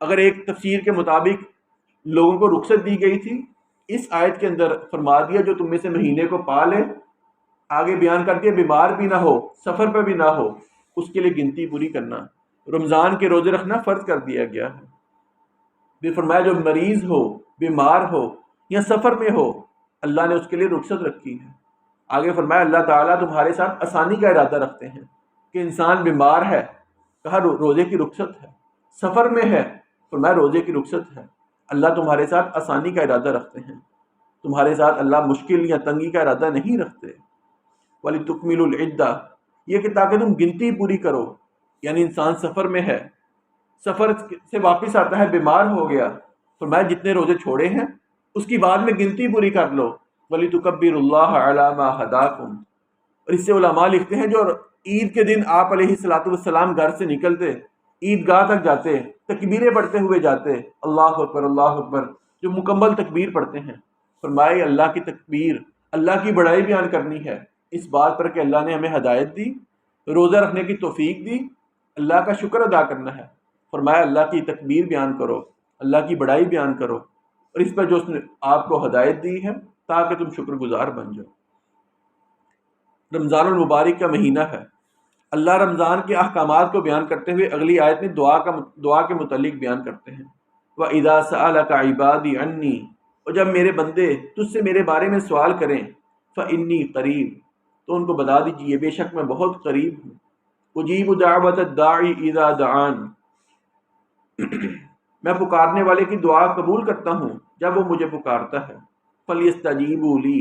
اگر ایک تفسیر کے مطابق لوگوں کو رخصت دی گئی تھی، اس آیت کے اندر فرما دیا جو تم میں سے مہینے کو پا لے، آگے بیان کر دیا بیمار بھی نہ ہو، سفر پہ بھی نہ ہو، اس کے لیے گنتی پوری کرنا، رمضان کے روزے رکھنا فرض کر دیا گیا ہے۔ پھر فرمایا جو مریض ہو، بیمار ہو یا سفر میں ہو، اللہ نے اس کے لیے رخصت رکھی ہے۔ آگے فرمایا اللہ تعالیٰ تمہارے ساتھ آسانی کا ارادہ رکھتے ہیں، کہ انسان بیمار ہے، کہا روزے کی رخصت ہے، سفر میں ہے، فرمایا روزے کی رخصت ہے۔ اللہ تمہارے ساتھ آسانی کا ارادہ رکھتے ہیں، تمہارے ساتھ اللہ مشکل یا تنگی کا ارادہ نہیں رکھتے۔ وَلِتُكْمِلُوا الْعِدَّةَ، یہ کہ تاکہ تم گنتی پوری کرو، یعنی انسان سفر میں ہے، سفر سے واپس آتا ہے، بیمار ہو گیا، فرمایا جتنے روزے چھوڑے ہیں اس کی بعد میں گنتی پوری کر لو۔ وَلِتُكَبِّرُوا اللَّهَ عَلَى مَا هَدَاكُمْ، اور اس سے علماء لکھتے ہیں جو عید کے دن آپ علیہ الصلاۃ والسلام گھر سے نکلتے، عید گاہ تک جاتے، تکبیریں پڑھتے ہوئے جاتے، اللہ اکبر اللہ اکبر، جو مکمل تکبیر پڑھتے ہیں، فرمائے اللہ کی تکبیر، اللہ کی بڑائی بیان کرنی ہے، اس بات پر کہ اللہ نے ہمیں ہدایت دی، روزہ رکھنے کی توفیق دی، اللہ کا شکر ادا کرنا ہے۔ فرمایا اللہ کی تکبیر بیان کرو، اللہ کی بڑائی بیان کرو، اور اس پر جو اس نے آپ کو ہدایت دی ہے تاکہ تم شکر گزار بن جاؤ۔ رمضان المبارک کا مہینہ ہے۔ اللہ رمضان کے احکامات کو بیان کرتے ہوئے اگلی آیت میں دعا کے متعلق بیان کرتے ہیں۔ وَإِذَا سَأَلَكَ عِبَادِي عَنِّي، اور جب میرے بندے تجھ سے میرے بارے میں سوال کریں، فَإِنِّي قریب، تو ان کو بتا دیجئے بے شک میں بہت قریب ہوں۔ اجیب دعوت الداعی اذا دعان، میں پکارنے والے کی دعا قبول کرتا ہوں جب وہ مجھے پکارتا ہے۔ فَلْيَسْتَجِيبُوا لِي،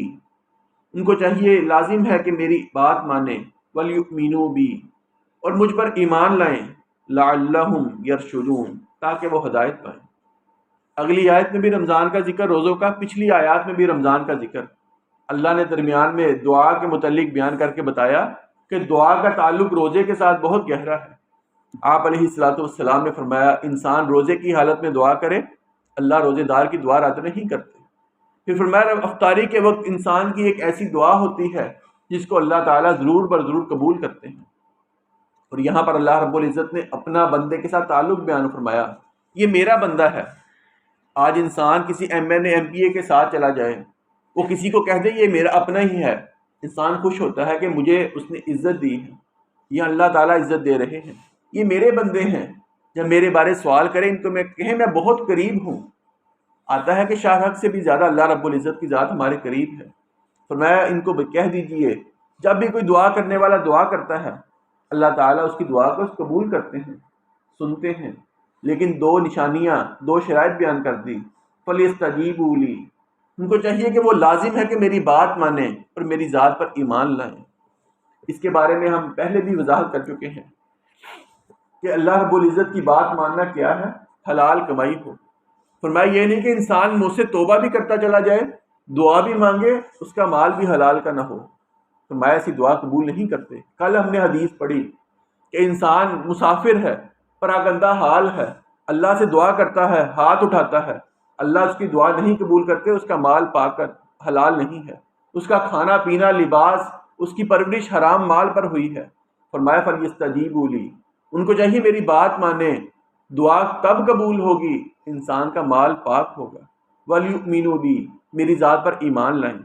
ان کو چاہیے لازم ہے کہ میری بات مانیں، وَلْيُؤْمِنُوا بِي، اور مجھ پر ایمان لائیں، لَعَلَّهُمْ يَرْشُدُونَ، تاکہ وہ ہدایت پائیں۔ اگلی آیت میں بھی رمضان کا ذکر، روزوں کا، پچھلی آیات میں بھی رمضان کا ذکر۔ اللہ نے درمیان میں دعا کے متعلق بیان کر کے بتایا کہ دعا کا تعلق روزے کے ساتھ بہت گہرا ہے۔ آپ علیہ الصلوۃ والسلام نے فرمایا انسان روزے کی حالت میں دعا کرے، اللہ روزے دار کی دعا رد نہیں کرتے۔ پھر فرمایا افطاری کے وقت انسان کی ایک ایسی دعا ہوتی ہے جس کو اللہ تعالیٰ ضرور بر ضرور قبول کرتے ہیں۔ اور یہاں پر اللہ رب العزت نے اپنا بندے کے ساتھ تعلق بیان فرمایا، یہ میرا بندہ ہے۔ آج انسان کسی M N A M P A کے ساتھ چلا جائے، وہ کسی کو کہہ دے یہ میرا اپنا ہی ہے، انسان خوش ہوتا ہے کہ مجھے اس نے عزت دی ہے، یہ اللہ تعالیٰ عزت دے رہے ہیں، یہ میرے بندے ہیں۔ جب میرے بارے سوال کریں ان کو میں کہیں میں بہت قریب ہوں۔ آتا ہے کہ شاہ حق سے بھی زیادہ اللہ رب العزت کی ذات ہمارے قریب ہے۔ فرمایا ان کو کہہ دیجئے جب بھی کوئی دعا کرنے والا دعا کرتا ہے اللہ تعالیٰ اس کی دعا کو قبول کرتے ہیں، سنتے ہیں، لیکن دو نشانیاں، دو شرائط بیان کر دی۔ فَلْيَسْتَجِيبُوا لِي، ان کو چاہیے کہ وہ لازم ہے کہ میری بات مانیں اور میری ذات پر ایمان لائیں۔ اس کے بارے میں ہم پہلے بھی وضاحت کر چکے ہیں کہ اللہ رب العزت کی بات ماننا کیا ہے، حلال کمائی ہو۔ فرمایا یہ نہیں کہ انسان منہ سے توبہ بھی کرتا چلا جائے، دعا بھی مانگے، اس کا مال بھی حلال کا نہ ہو، فرمایا ایسی دعا قبول نہیں کرتے۔ کل ہم نے حدیث پڑھی کہ انسان مسافر ہے، پراگندہ حال ہے، اللہ سے دعا کرتا ہے، ہاتھ اٹھاتا ہے، اللہ اس کی دعا نہیں قبول کرتے، اس کا مال پاک حلال نہیں ہے، اس کا کھانا پینا لباس، اس کی پرورش حرام مال پر ہوئی ہے۔ فرمایا فَلْيَسْتَجِيبُوا لِي، ان کو چاہیے میری بات مانیں۔ دعا کب قبول ہوگی؟ انسان کا مال پاک ہوگا۔ وَلْيُؤْمِنُوا بِي، میری ذات پر ایمان لائیں۔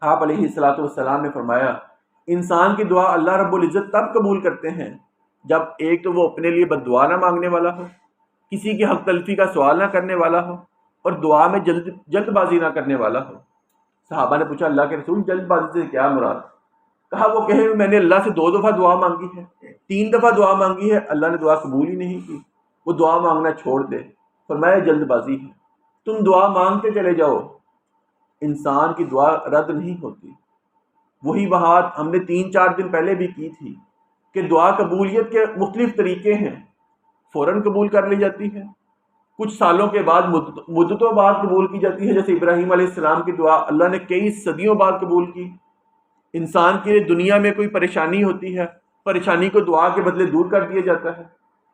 آپ علیہ الصلوۃ والسلام نے فرمایا انسان کی دعا اللہ رب العزت تب قبول کرتے ہیں جب ایک تو وہ اپنے لیے بد دعا نہ مانگنے والا ہو، کسی کی حق تلفی کا سوال نہ کرنے والا ہو، اور دعا میں جلد بازی نہ کرنے والا ہو۔ صحابہ نے پوچھا اللہ کے رسول جلد بازی سے کیا مراد؟ کہا وہ کہے میں نے اللہ سے 2 دفعہ دعا مانگی ہے، 3 دفعہ دعا مانگی ہے، اللہ نے دعا قبول ہی نہیں کی، وہ دعا مانگنا چھوڑ دے۔ فرمایا جلد بازی ہے، تم دعا مانگتے چلے جاؤ، انسان کی دعا رد نہیں ہوتی۔ وہی بات ہم نے 3-4 دن پہلے بھی کی تھی کہ دعا قبولیت کے مختلف طریقے ہیں، فوراً قبول کر لی جاتی ہے، کچھ سالوں کے بعد مدتوں بعد قبول کی جاتی ہے، جیسے ابراہیم علیہ السلام کی دعا اللہ نے کئی صدیوں بعد قبول کی۔ انسان کے دنیا میں کوئی پریشانی ہوتی ہے، پریشانی کو دعا کے بدلے دور کر دیا جاتا ہے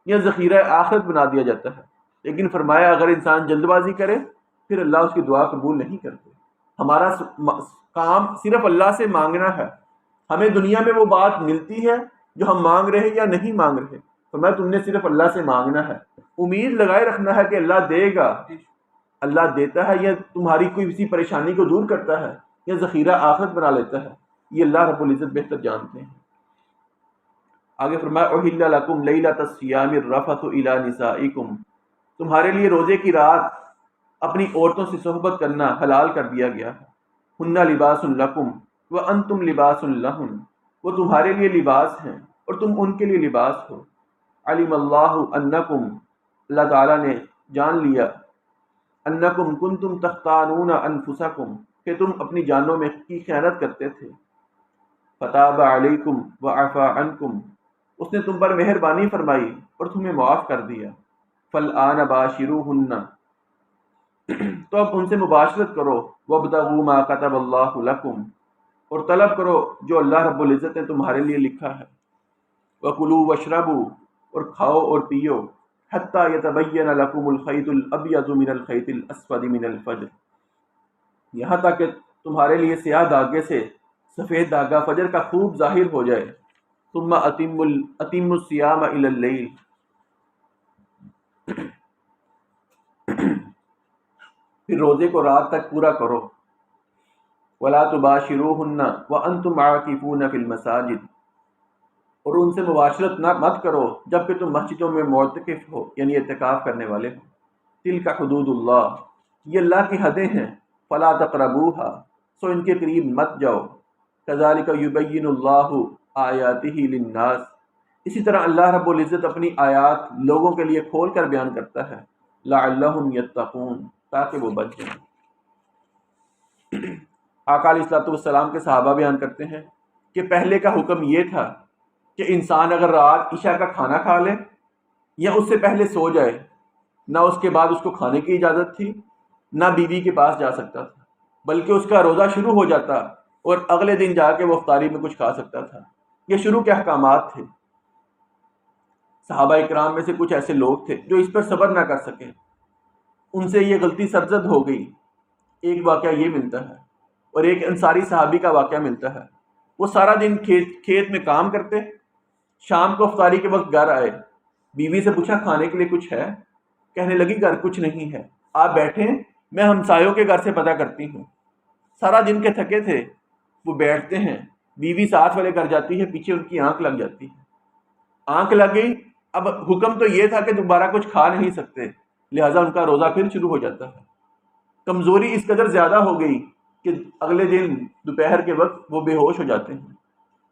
یا ذخیرہ آخرت بنا دیا جاتا ہے، لیکن فرمایا اگر انسان جلد بازی کرے پھر اللہ اس کی دعا قبول نہیں کرتے۔ ہمارا کام صرف اللہ سے مانگنا ہے، ہمیں دنیا میں وہ بات ملتی ہے جو ہم مانگ رہے یا نہیں مانگ رہے، فرمایا تم نے صرف اللہ سے مانگنا ہے، امید لگائے رکھنا ہے کہ اللہ دے گا۔ اللہ دیتا ہے یا تمہاری کوئی کسی پریشانی کو دور کرتا ہے یا ذخیرہ آخرت بنا لیتا ہے، یہ اللہ رب العزت بہتر جانتے ہیں۔ آگے فرمایا احل لکم لیلۃ الصیام الرفث الی نسائکم، تمہارے لیے روزے کی رات اپنی عورتوں سے صحبت کرنا حلال کر دیا گیا ہے۔ ہن لباس لکم وانتم لباس لہن، وہ تمہارے لیے لباس ہیں اور تم ان کے لیے لباس ہو۔ علم اللہ انکم، اللہ تعالیٰ نے جان لیا، انکم کنتم تختانون انفسکم، کہ تم اپنی جانوں میں کی خیانت کرتے تھے۔ فتاب علیکم وعفا عنکم، اس نے تم پر مہربانی فرمائی اور تمہیں معاف کر دیا۔ فالآن باشروہن، تو اب ان سے مباشرت کرو۔ وابتغوا ما کتب اللہ لکم، اور طلب کرو جو اللہ رب العزت نے تمہارے لیے لکھا ہے۔ وکلوا واشربوا، اور کھاؤ اور پیو۔ حتی یتبین لکم الخیط الابیض من الخیط الاسود من الفجر، یہاں تک کہ تمہارے لیے سیاہ دھاگے سے سفید دھاگا فجر کا خوب ظاہر ہو جائے۔ ثم اتموا الصیام الی اللیل، پھر روزے کو رات تک پورا کرو۔ ولا تباشروہن وانتم عاکفون فی المساجد، اور ان سے مباشرت نہ مت کرو جبکہ تم مسجدوں میں معتکف ہو، یعنی اعتکاف کرنے والے ہو۔ تلک حدود اللہ، یہ اللہ کی حدیں ہیں۔ فلا تقربوها، سو ان کے قریب مت جاؤ۔ کذالک یبین اللہ آیاتہ للناس، اسی طرح اللہ رب العزت اپنی آیات لوگوں کے لیے کھول کر بیان کرتا ہے۔ لعلہم یتقون، تاکہ وہ بچ جائیں۔ آقا علیہ الصلوۃ والسلام کے صحابہ بیان کرتے ہیں کہ پہلے کا حکم یہ تھا کہ انسان اگر رات عشاء کا کھانا کھا لے یا اس سے پہلے سو جائے، نہ اس کے بعد اس کو کھانے کی اجازت تھی، نہ بیوی کے پاس جا سکتا تھا، بلکہ اس کا روزہ شروع ہو جاتا اور اگلے دن جا کے وہ افطاری میں کچھ کھا سکتا تھا۔ یہ شروع کے احکامات تھے۔ صحابہ اکرام میں سے کچھ ایسے لوگ تھے جو اس پر صبر نہ کر سکے، ان سے یہ غلطی سرزد ہو گئی۔ ایک واقعہ یہ ملتا ہے، اور ایک انصاری صحابی کا واقعہ ملتا ہے۔ وہ سارا دن کھیت میں کام کرتے، شام کو افطاری کے وقت گھر آئے، بیوی سے پوچھا کھانے کے لیے کچھ ہے؟ کہنے لگی گھر کچھ نہیں ہے، آپ بیٹھیں، میں ہمسایوں کے گھر سے پتہ کرتی ہوں۔ سارا دن کے تھکے تھے، وہ بیٹھتے ہیں، بیوی ساتھ والے گھر جاتی ہے، پیچھے ان کی آنکھ لگ جاتی ہے۔ آنکھ لگ گئی، اب حکم تو یہ تھا کہ دوبارہ کچھ کھا نہیں سکتے، لہٰذا ان کا روزہ پھر شروع ہو جاتا ہے۔ کمزوری اس قدر زیادہ ہو گئی کہ اگلے دن دوپہر کے وقت وہ بے ہوش ہو جاتے ہیں۔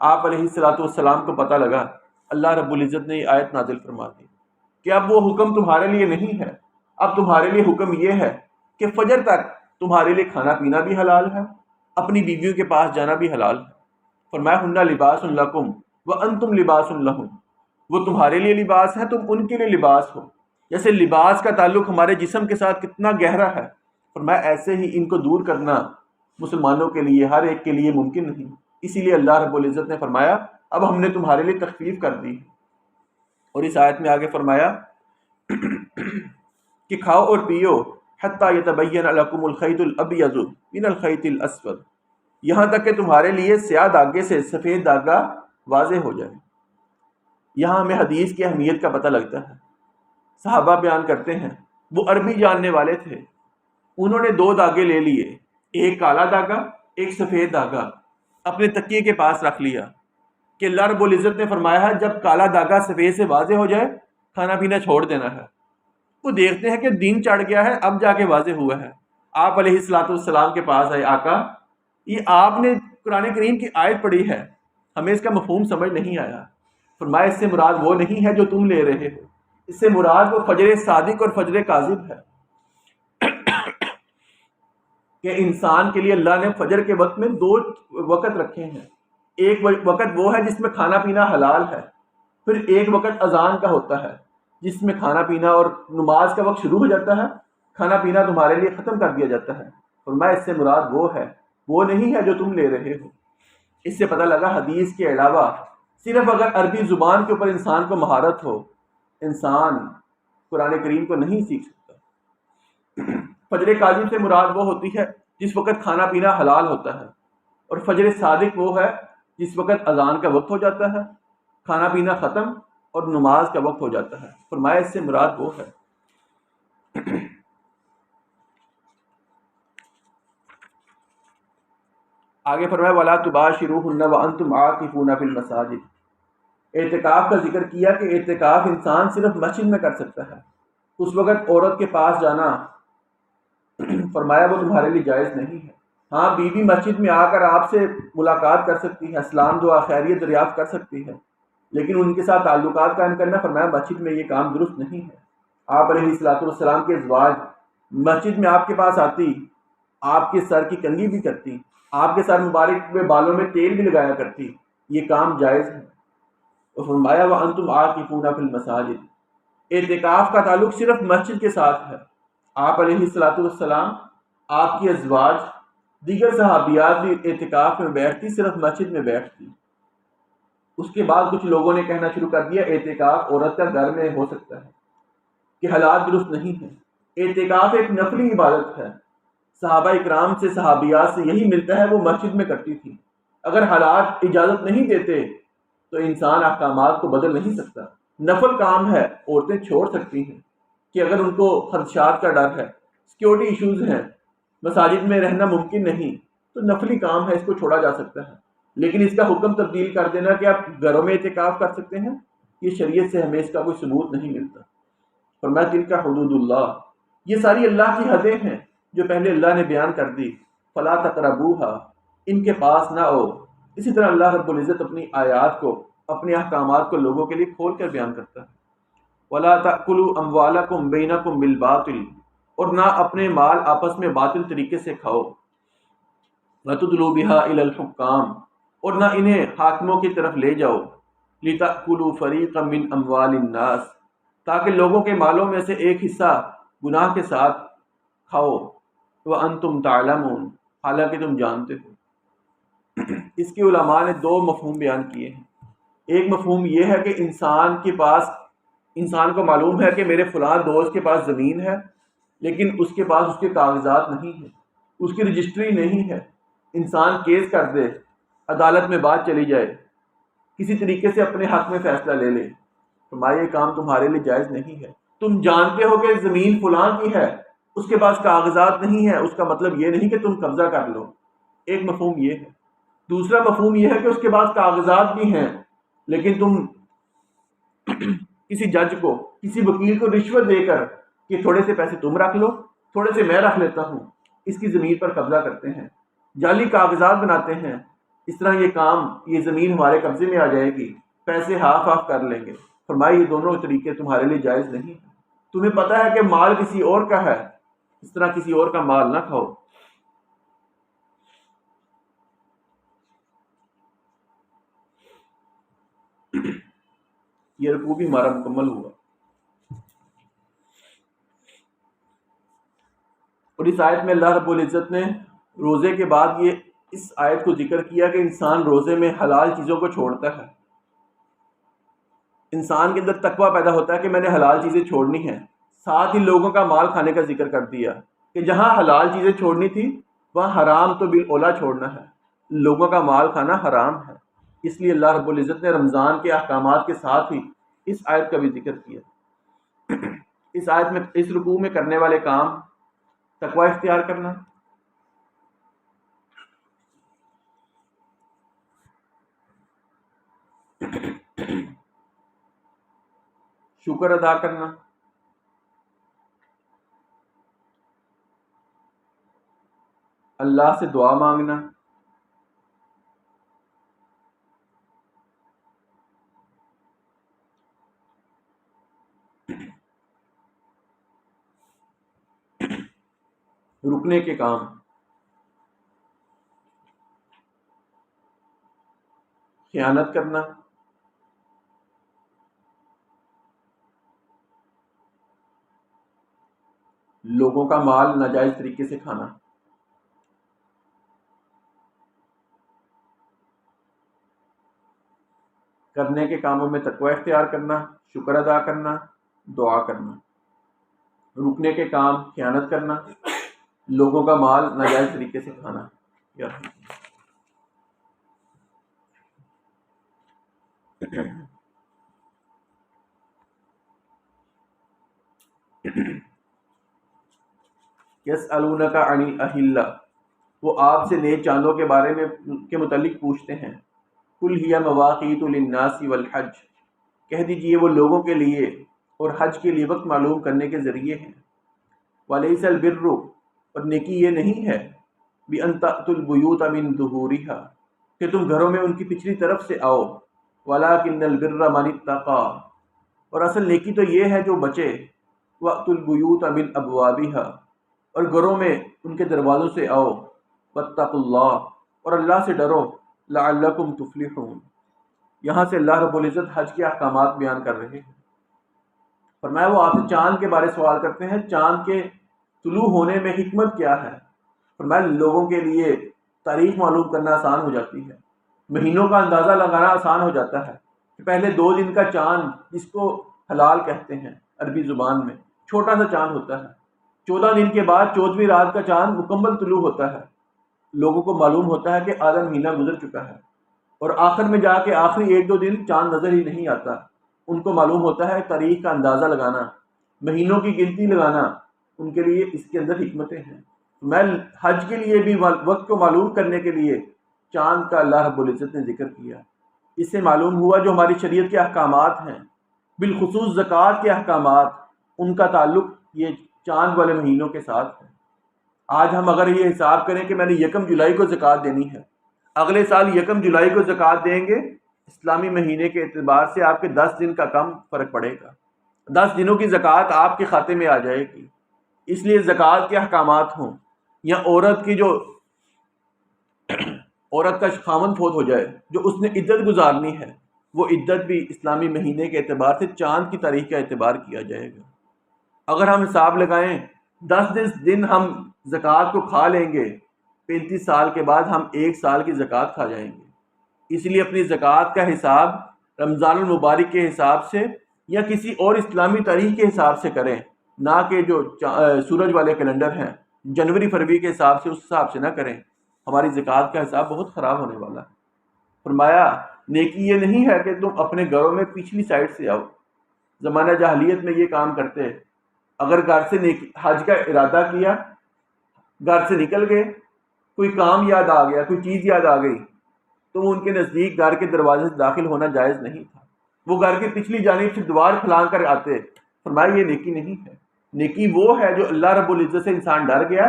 آپ علیہ الصلوۃ والسلام کو پتہ لگا، اللہ رب العزت نے یہ آیت نازل فرما دی کہ اب وہ حکم تمہارے لیے نہیں ہے، اب تمہارے لیے حکم یہ ہے کہ فجر تک تمہارے لیے کھانا پینا بھی حلال ہے، اپنی بیویوں کے پاس جانا بھی حلال ہے۔ فرمایا ہن لباس لکم وانتم لباس لہم، وہ تمہارے لیے لباس ہے، تم ان کے لیے لباس ہو۔ جیسے لباس کا تعلق ہمارے جسم کے ساتھ کتنا گہرا ہے، فرمایا ایسے ہی ان کو دور کرنا مسلمانوں کے لیے، ہر ایک کے لیے ممکن نہیں۔ اسی لیے اللہ رب العزت نے فرمایا اب ہم نے تمہارے لیے تخفیف کر دی۔ اور اس آیت میں آگے فرمایا کہ کھاؤ اور پیو حتیٰ یتبین لکم الخیط الابیض من الخیط الاسود، یہاں تک کہ تمہارے لیے سیاہ دھاگے سے سفید دھاگا واضح ہو جائے۔ یہاں ہمیں حدیث کی اہمیت کا پتہ لگتا ہے۔ صحابہ بیان کرتے ہیں وہ عربی جاننے والے تھے، انہوں نے دو دھاگے لے لیے، ایک کالا دھاگا ایک سفید دھاگا، اپنے تکیے کے پاس رکھ لیا کہ اللہ رب العزت نے فرمایا ہے جب کالا دھاگا سفید سے واضح ہو جائے کھانا پینا چھوڑ دینا ہے۔ وہ دیکھتے ہیں کہ دن چڑھ گیا ہے، اب جا کے واضح ہوا ہے۔ آپ علیہ الصلوۃ والسلام کے پاس آئے، آقا یہ آپ نے قرآن کریم کی آیت پڑھی ہے، ہمیں اس کا مفہوم سمجھ نہیں آیا۔ فرمایا اس سے مراد وہ نہیں ہے جو تم لے رہے ہو، اس سے مراد وہ فجر صادق اور فجر کاذب ہے کہ انسان کے لیے اللہ نے فجر کے وقت میں دو وقت رکھے ہیں۔ ایک وقت وہ ہے جس میں کھانا پینا حلال ہے، پھر ایک وقت اذان کا ہوتا ہے جس میں کھانا پینا اور نماز کا وقت شروع ہو جاتا ہے، کھانا پینا تمہارے لیے ختم کر دیا جاتا ہے۔ فرمایا اس سے مراد وہ ہے، وہ نہیں ہے جو تم لے رہے ہو۔ اس سے پتہ لگا حدیث کے علاوہ صرف اگر عربی زبان کے اوپر انسان کو مہارت ہو، انسان قرآن کریم کو نہیں سیکھ سکتا۔ فجر کاذب سے مراد وہ ہوتی ہے جس وقت کھانا پینا حلال ہوتا ہے، اور فجر صادق وہ ہے جس وقت اذان کا وقت ہو جاتا ہے، کھانا پینا ختم اور نماز کا وقت ہو جاتا ہے۔ فرمایا اس سے مراد وہ ہے۔ آگے فرمایا وَلَا تُبَاشِرُوهُنَّ وَأَنْتُمْ عَاكِفُونَ فِي الْمَسَاجِدِ، اعتکاف کا ذکر کیا کہ اعتکاف انسان صرف مسجد میں کر سکتا ہے، اس وقت عورت کے پاس جانا فرمایا وہ تمہارے لیے جائز نہیں ہے۔ ہاں بیوی مسجد میں آ کر آپ سے ملاقات کر سکتی ہے، اسلام دعا خیریت دریافت کر سکتی ہے، لیکن ان کے ساتھ تعلقات قائم کرنا فرمایا مسجد میں یہ کام درست نہیں ہے۔ آپ علیہ الصلوۃ والسلام کے ازواج مسجد میں آپ کے پاس آتی، آپ کے سر کی کنگھی بھی کرتی، آپ کے سر مبارک میں بالوں میں تیل بھی لگایا کرتی، یہ کام جائز ہے۔ اور فرمایا وَأَنْتُمْ عَاكِفُونَ فِي الْمَسَاجِدِ، اعتکاف کا تعلق صرف مسجد کے ساتھ ہے۔ آپ علیہ الصلوۃ والسلام، آپ کی ازواج، دیگر صحابیات بھی اعتکاف میں بیٹھتی، صرف مسجد میں بیٹھتی۔ اس کے بعد کچھ لوگوں نے کہنا شروع کر دیا اعتکاف عورت کا گھر میں ہو سکتا ہے، کہ حالات درست نہیں ہیں۔ اعتکاف ایک نفلی عبادت ہے، صحابہ اکرام سے صحابیات سے یہی ملتا ہے، وہ مسجد میں کرتی تھی۔ اگر حالات اجازت نہیں دیتے تو انسان احکامات کو بدل نہیں سکتا۔ نفل کام ہے، عورتیں چھوڑ سکتی ہیں کہ اگر ان کو خدشات کا ڈر ہے، سیکیورٹی ایشوز ہیں، مساجد میں رہنا ممکن نہیں، تو نفلی کام ہے، اس کو چھوڑا جا سکتا ہے۔ لیکن اس کا حکم تبدیل کر دینا کہ آپ گھروں میں اعتکاف کر سکتے ہیں، یہ شریعت سے ہمیں اس کا کوئی ثبوت نہیں ملتا۔ فرمایا تلک حدود اللہ، یہ ساری اللہ کی حدیں ہیں جو پہلے اللہ نے بیان کر دی۔ فلا تقربوها، ان کے پاس نہ آؤ۔ اسی طرح اللہ رب العزت اپنی آیات کو، اپنے احکامات کو لوگوں کے لیے کھول کر بیان کرتا ہے۔ ولا تأکلوا اموالکم بینکم بالباطل، اور نہ اپنے مال آپس میں باطل طریقے سے کھاؤ۔ وتدلوا بها الی الحکام، اور نہ انہیں حاکموں کی طرف لے جاؤ۔ لتأکلوا فریقا من اموال الناس، تاکہ لوگوں کے مالوں میں سے ایک حصہ گناہ کے ساتھ کھاؤ۔ وانتم تعلمون، حالانکہ تم جانتے ہو۔ اس کے علماء نے دو مفہوم بیان کیے ہیں۔ ایک مفہوم یہ ہے کہ انسان کو معلوم ہے کہ میرے فلاں دوست کے پاس زمین ہے، لیکن اس کے پاس اس کے کاغذات نہیں ہیں، اس کی رجسٹری نہیں ہے۔ انسان کیس کر دے، عدالت میں بات چلی جائے، کسی طریقے سے اپنے حق میں فیصلہ لے لے، فرمایا یہ کام تمہارے لیے جائز نہیں ہے۔ تم جانتے ہو کہ زمین فلاں کی ہے، اس کے پاس کاغذات نہیں ہے، اس کا مطلب یہ نہیں کہ تم قبضہ کر لو۔ ایک مفہوم یہ ہے۔ دوسرا مفہوم یہ ہے کہ اس کے پاس کاغذات بھی ہیں، لیکن تم کسی جج کو، کسی وکیل کو رشوت دے کر کہ تھوڑے سے پیسے تم رکھ لو، تھوڑے سے میں رکھ لیتا ہوں، اس کی زمین پر قبضہ کرتے ہیں، جعلی کاغذات بناتے ہیں۔ اس طرح یہ زمین ہمارے قبضے میں آ جائے گی، پیسے ہاف آف کر لیں گے۔ فرمایا یہ دونوں طریقے تمہارے لیے جائز نہیں ہیں۔ تمہیں پتہ ہے کہ مال کسی اور کا ہے، اس طرح کسی اور کا مال نہ کھاؤ۔ یہ رکوع بھی ہمارا مکمل ہوا۔ اور اس آیت میں اللہ رب العزت نے روزے کے بعد اس آیت کو ذکر کیا کہ انسان روزے میں حلال چیزوں کو چھوڑتا ہے، انسان کے اندر تقویٰ پیدا ہوتا ہے کہ میں نے حلال چیزیں چھوڑنی ہیں۔ ساتھ ہی لوگوں کا مال کھانے کا ذکر کر دیا کہ جہاں حلال چیزیں چھوڑنی تھی وہاں حرام تو بالاولیٰ چھوڑنا ہے، لوگوں کا مال کھانا حرام ہے۔ اس لیے اللہ رب العزت نے رمضان کے احکامات کے ساتھ ہی اس آیت کا بھی ذکر کیا۔ اس آیت میں، اس رکوع میں کرنے والے کام: تقویٰ اختیار کرنا، شکر ادا کرنا، اللہ سے دعا مانگنا، رکنے کے کام: خیانت کرنا، لوگوں کا مال ناجائز طریقے سے کھانا۔ کرنے کے کاموں میں تقویٰ اختیار کرنا، شکر ادا کرنا، دعا کرنا۔ رکنے کے کام: خیانت کرنا، لوگوں کا مال ناجائز طریقے سے کھانا۔ یسألونک عن الاہلہ، وہ آپ سے نیک چاندوں کے بارے میں کے متعلق پوچھتے ہیں۔ قل ہی مواقیت للناس والحج، کہہ دیجئے وہ لوگوں کے لیے اور حج کے لیے وقت معلوم کرنے کے ذریعے ہیں۔ ولیس البر، اور نیکی یہ نہیں ہے، بأن تأتوا البیوت من ظہورها، کہ تم گھروں میں ان کی پچھلی طرف سے آؤ۔ ولکن البر من اتقی، اور اصل نیکی تو یہ ہے جو بچے۔ وأتوا البیوت من ابوابها، اور گھروں میں ان کے دروازوں سے آؤ۔ واتقوا اللہ، اور اللہ سے ڈرو۔ لعلکم تفلحون، یہاں سے اللہ رب العزت حج کے احکامات بیان کر رہے ہیں۔ فرمایا وہ آپ سے چاند کے بارے سوال کرتے ہیں، چاند کے طلوع ہونے میں حکمت کیا ہے؟ فرمایا لوگوں کے لیے تاریخ معلوم کرنا آسان ہو جاتی ہے، مہینوں کا اندازہ لگانا آسان ہو جاتا ہے۔ پہلے 2 دن کا چاند، جس کو ہلال کہتے ہیں عربی زبان میں، چھوٹا سا چاند ہوتا ہے۔ 14 دن کے بعد 14ویں رات کا چاند مکمل طلوع ہوتا ہے، لوگوں کو معلوم ہوتا ہے کہ آدھا مہینہ گزر چکا ہے، اور آخر میں جا کے آخری 1-2 دن چاند نظر ہی نہیں آتا۔ ان کو معلوم ہوتا ہے تاریخ کا اندازہ لگانا، مہینوں کی گنتی لگانا، ان کے لیے اس کے اندر حکمتیں ہیں۔ میں حج کے لیے بھی وقت کو معلوم کرنے کے لیے چاند کا اللہ رب العزت نے ذکر کیا۔ اس سے معلوم ہوا جو ہماری شریعت کے احکامات ہیں، بالخصوص زکوٰۃ کے احکامات، ان کا تعلق یہ چاند والے مہینوں کے ساتھ ہے۔ آج ہم اگر یہ حساب کریں کہ میں نے 1 جولائی کو زکوٰۃ دینی ہے، اگلے سال 1 جولائی کو زکوٰۃ دیں گے، اسلامی مہینے کے اعتبار سے آپ کے 10 دن کا کم فرق پڑے گا، 10 دنوں کی زکوٰۃ آپ کے کھاتے میں آ جائے گی۔ اس لیے زکوٰۃ کے احکامات ہوں یا عورت کا خامن فوت ہو جائے جو اس نے عدت گزارنی ہے، وہ عدت بھی اسلامی مہینے کے اعتبار سے چاند کی تاریخ کا اعتبار کیا جائے گا۔ اگر ہم حساب لگائیں 10 دن ہم زکوٰۃ کو کھا لیں گے، 35 سال کے بعد ہم 1 سال کی زکوٰۃ کھا جائیں گے۔ اس لیے اپنی زکوٰۃ کا حساب رمضان المبارک کے حساب سے یا کسی اور اسلامی تاریخ کے حساب سے کریں، نہ کہ جو سورج والے کیلنڈر ہیں جنوری فروری کے حساب سے، اس حساب سے نہ کریں۔ ہماری زکوٰۃ کا حساب بہت خراب ہونے والا ہے۔ فرمایا نیکی یہ نہیں ہے کہ تم اپنے گھروں میں پچھلی سائڈ سے آؤ۔ زمانہ جاہلیت میں یہ کام کرتے، اگر گھر سے حج کا ارادہ کیا، گھر سے نکل گئے، کوئی کام یاد آ گیا، کوئی چیز یاد آ گئی، تو ان کے نزدیک گھر کے دروازے سے داخل ہونا جائز نہیں تھا، وہ گھر کی پچھلی جانب سے دوار پھلانگ کر آتے۔ فرمایا یہ نیکی نہیں ہے، نیکی وہ ہے جو اللہ رب العزت سے انسان ڈر گیا،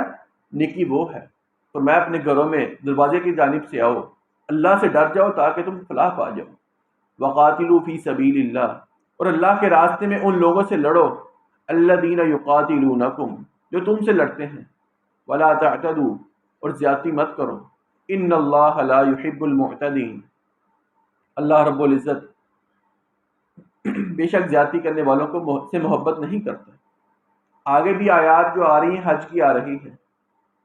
نیکی وہ ہے۔ فرمایا اپنے گھروں میں دروازے کی جانب سے آؤ، اللہ سے ڈر جاؤ تاکہ تم فلاح پا جاؤ۔ وقاتلوا فی سبیل اللہ، اور اللہ کے راستے میں ان لوگوں سے لڑو، الذین یقاتلونکم، جو تم سے لڑتے ہیں، ولا تعتدوا، اور زیادتی مت کرو، ان اللہ لا یحب المعتدین، اللہ رب العزت بے شک زیادتی کرنے والوں کو سے محبت نہیں کرتا۔ آگے بھی آیات جو آ رہی ہیں حج کی آ رہی ہیں،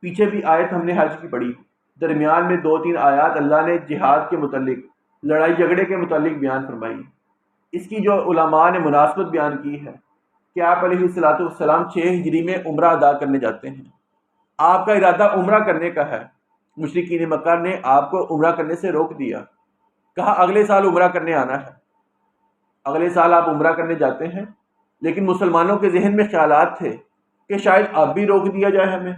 پیچھے بھی آیت ہم نے حج کی پڑھی، درمیان میں 2-3 آیات اللہ نے جہاد کے متعلق، لڑائی جھگڑے کے متعلق بیان فرمائی۔ اس کی جو علماء نے مناسبت بیان کی ہے کہ آپ علیہ السلام 6 ہجری میں عمرہ ادا کرنے جاتے ہیں، آپ کا ارادہ عمرہ کرنے کا ہے، مشرکین مکہ نے آپ کو عمرہ کرنے سے روک دیا، کہا اگلے سال عمرہ کرنے آنا ہے۔ اگلے سال آپ عمرہ کرنے جاتے ہیں، لیکن مسلمانوں کے ذہن میں خیالات تھے کہ شاید اب بھی روک دیا جائے ہمیں،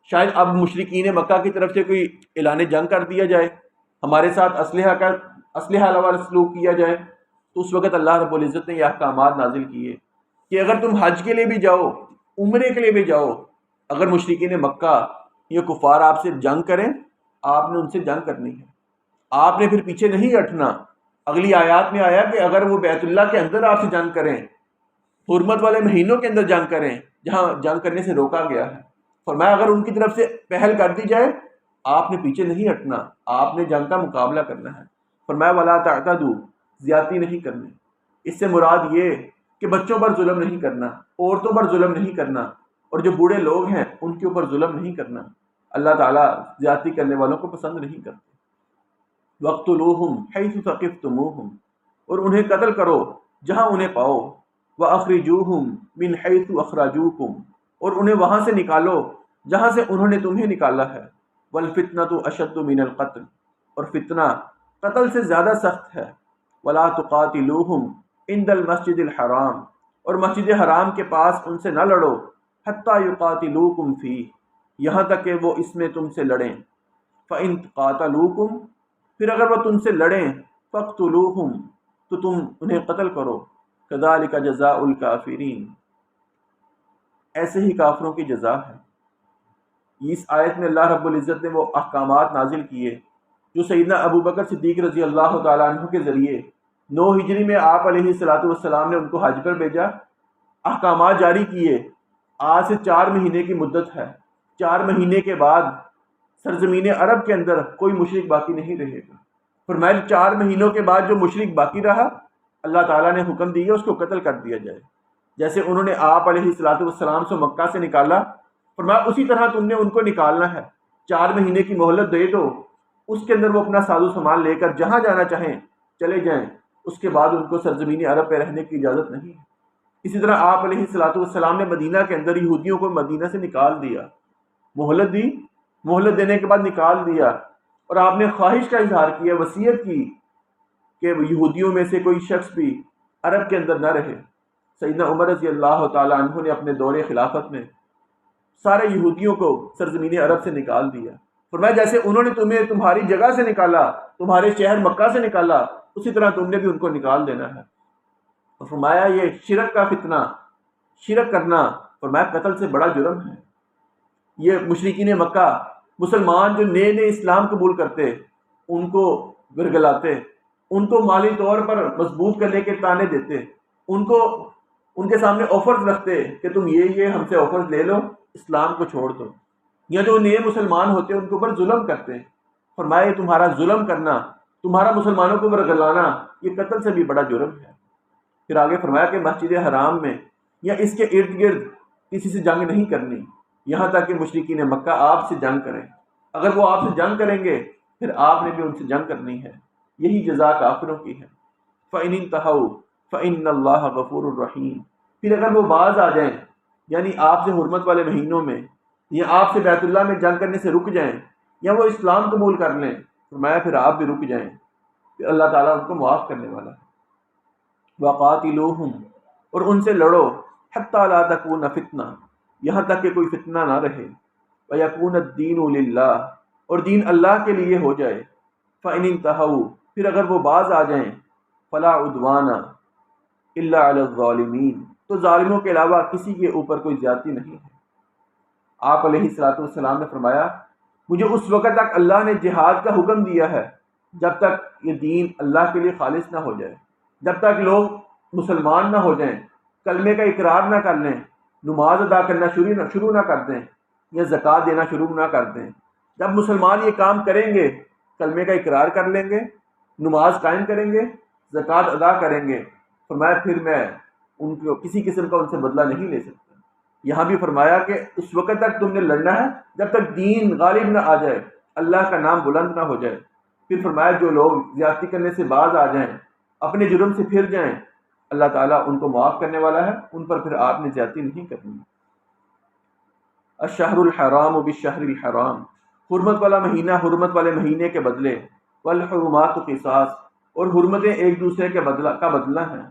شاید اب مشرکین مکہ کی طرف سے کوئی اعلان جنگ کر دیا جائے، ہمارے ساتھ اسلحہ والا سلوک کیا جائے۔ تو اس وقت اللہ رب العزت نے یہ احکامات نازل کیے کہ اگر تم حج کے لیے بھی جاؤ، عمرے کے لیے بھی جاؤ، اگر مشرکین مکہ یہ کفار آپ سے جنگ کریں، آپ نے ان سے جنگ کرنی ہے، آپ نے پھر پیچھے نہیں ہٹنا۔ اگلی آیات میں آیا کہ اگر وہ بیت اللہ کے اندر آپ سے جنگ کریں، حرمت والے مہینوں کے اندر جنگ کریں جہاں جنگ کرنے سے روکا گیا ہے، فرمایا اگر ان کی طرف سے پہل کر دی جائے، آپ نے پیچھے نہیں ہٹنا، آپ نے جنگ کا مقابلہ کرنا ہے۔ فرمایا ولا تعتدوا، زیادتی نہیں کرنی۔ اس سے مراد یہ کہ بچوں پر ظلم نہیں کرنا، عورتوں پر ظلم نہیں کرنا، اور جو بوڑھے لوگ ہیں ان کے اوپر ظلم نہیں کرنا۔ اللہ تعالیٰ زیادتی کرنے والوں کو پسند نہیں کرتے۔ وَاقْتُلُوهُمْ حَيْثُ ثَقِفْتُمُوهُمْ، اور انہیں قتل کرو جہاں انہیں پاؤ۔ وَأَخْرِجُوهُمْ مِنْ حَيْثُ أَخْرَجُوكُمْ، اور انہیں وہاں سے نکالو جہاں سے انہوں نے تمہیں نکالا ہے۔ وَالْفِتْنَةُ أَشَدُّ مِنَ الْقَتْلِ، اور فتنہ قتل سے زیادہ سخت ہے۔ وَلَا تُقَاتِلُوهُمْ عِنْدَ الْمَسْجِدِ الْحَرَامِ، اور مسجد حرام کے پاس ان سے نہ لڑو، حَتَّى يُقَاتِلُوكُمْ فِيهِ، یہاں تک کہ وہ اس میں تم سے لڑیں۔ فَإِنْ قَاتَلُوكُمْ، پھر اگر وہ تم سے لڑیں، فَاقْتُلُوهُمْ، تو تم انہیں قتل کرو۔ كَذَلِكَ جَزَاءُ الْكَافِرِينَ، ایسے ہی کافروں کی جزا ہے۔ اس آیت میں اللہ رب العزت نے وہ احکامات نازل کیے جو سیدنا ابو بکر صدیق رضی اللہ تعالیٰ عنہ کے ذریعے 9 ہجری میں آپ علیہ السلام نے ان کو حج پر بھیجا، احکامات جاری کیے۔ آج سے 4 مہینے کی مدت ہے، 4 مہینے کے بعد سرزمین عرب کے اندر کوئی مشرک باقی نہیں رہے گا۔ فرمایا 4 مہینوں کے بعد جو مشرک باقی رہا، اللہ تعالیٰ نے حکم دیا اس کو قتل کر دیا جائے۔ جیسے انہوں نے آپ علیہ السلام سے مکہ سے نکالا، فرمایا اسی طرح تم نے ان کو نکالنا ہے۔ 4 مہینے کی مہلت دے دو، اس کے اندر وہ اپنا ساز و سامان لے کر جہاں جانا چاہیں چلے جائیں، اس کے بعد ان کو سرزمین عرب پہ رہنے کی اجازت نہیں ہے۔ اسی طرح آپ علیہ السلام نے مدینہ کے اندر یہودیوں کو مدینہ سے نکال دیا، مہلت دی، مہلت دینے کے بعد نکال دیا، اور آپ نے خواہش کا اظہار کیا، وصیت کی کہ یہودیوں میں سے کوئی شخص بھی عرب کے اندر نہ رہے۔ سیدنا عمر رضی اللہ تعالیٰ عنہ نے اپنے دور خلافت میں سارے یہودیوں کو سرزمین عرب سے نکال دیا۔ فرمایا جیسے انہوں نے تمہیں تمہاری جگہ سے نکالا، تمہارے شہر مکہ سے نکالا، اسی طرح تم نے بھی ان کو نکال دینا ہے۔ اور فرمایا یہ شرک کا فتنہ، شرک کرنا فرمایا قتل سے بڑا جرم ہے۔ یہ مشرکین مکہ مسلمان جو نئے نئے اسلام قبول کرتے ان کو گرگلاتے، ان کو مالی طور پر مضبوط کرنے کے تانے دیتے، ان کے سامنے آفرز رکھتے کہ تم یہ ہم سے آفرز لے لو، اسلام کو چھوڑ دو، یا جو نئے مسلمان ہوتے ان کے اوپر ظلم کرتے۔ فرمایا یہ تمہارا ظلم کرنا، تمہارا مسلمانوں کو گرگلانا یہ قتل سے بھی بڑا جرم ہے۔ پھر آگے فرمایا کہ مسجد حرام میں یا اس کے ارد گرد کسی سے جنگ نہیں کرنی یہاں تک کہ مشرکین مکہ آپ سے جنگ کریں۔ اگر وہ آپ سے جنگ کریں گے پھر آپ نے بھی ان سے جنگ کرنی ہے، یہی جزا کافروں کی ہے۔ فَإِنِ انْتَهَوْا فَإِنَّ اللَّهَ غَفُورٌ رَحِيمٌ، پھر اگر وہ باز آ جائیں یعنی آپ سے حرمت والے مہینوں میں یا آپ سے بیت اللہ میں جنگ کرنے سے رک جائیں یا وہ اسلام قبول کر لیں، فرمایا پھر آپ بھی رک جائیں، پھر اللہ تعالیٰ ان کو معاف کرنے والا ہے۔ وَقَاتِلُوهُمْ، اور ان سے لڑو، حَتَّى لَا تَكُونَ فِتْنَةٌ، یہاں تک کہ کوئی فتنہ نہ رہے، وَيَكُونَ الدِّينُ لِلَّهِ، اور دین اللہ کے لیے ہو جائے۔ فَإِنِ انْتَهَوْا، پھر اگر وہ باز آ جائیں، فَلَا عُدْوَانَ إِلَّا عَلَى الظَّالِمِينَ، تو ظالموں کے علاوہ کسی کے اوپر کوئی زیادتی نہیں ہے۔ آپ علیہ الصلوۃ والسلام نے فرمایا مجھے اس وقت تک اللہ نے جہاد کا حکم دیا ہے جب تک یہ دین اللہ کے لیے خالص نہ ہو جائے، جب تک لوگ مسلمان نہ ہو جائیں، کلمے کا اقرار نہ کر لیں، نماز ادا کرنا شروع نہ کر دیں یا زکوٰۃ دینا شروع نہ کر دیں۔ جب مسلمان یہ کام کریں گے، کلمے کا اقرار کر لیں گے، نماز قائم کریں گے، زکوٰۃ ادا کریں گے، فرمایا پھر میں ان کو کسی قسم کا ان سے بدلہ نہیں لے سکتا۔ یہاں بھی فرمایا کہ اس وقت تک تم نے لڑنا ہے جب تک دین غالب نہ آ جائے، اللہ کا نام بلند نہ ہو جائے۔ پھر فرمایا جو لوگ زیادتی کرنے سے باز آ جائیں، اپنے جرم سے پھر جائیں، اللہ تعالیٰ ان کو معاف کرنے والا ہے، ان پر پھر آپ نے زیادتی نہیں کرنی۔ الشہر الحرام بالشہر الحرام، حرمت والا مہینہ حرمت والے مہینے کے بدلے، والحرمات قصاص، اور حرمتیں ایک دوسرے کا بدلہ ہیں۔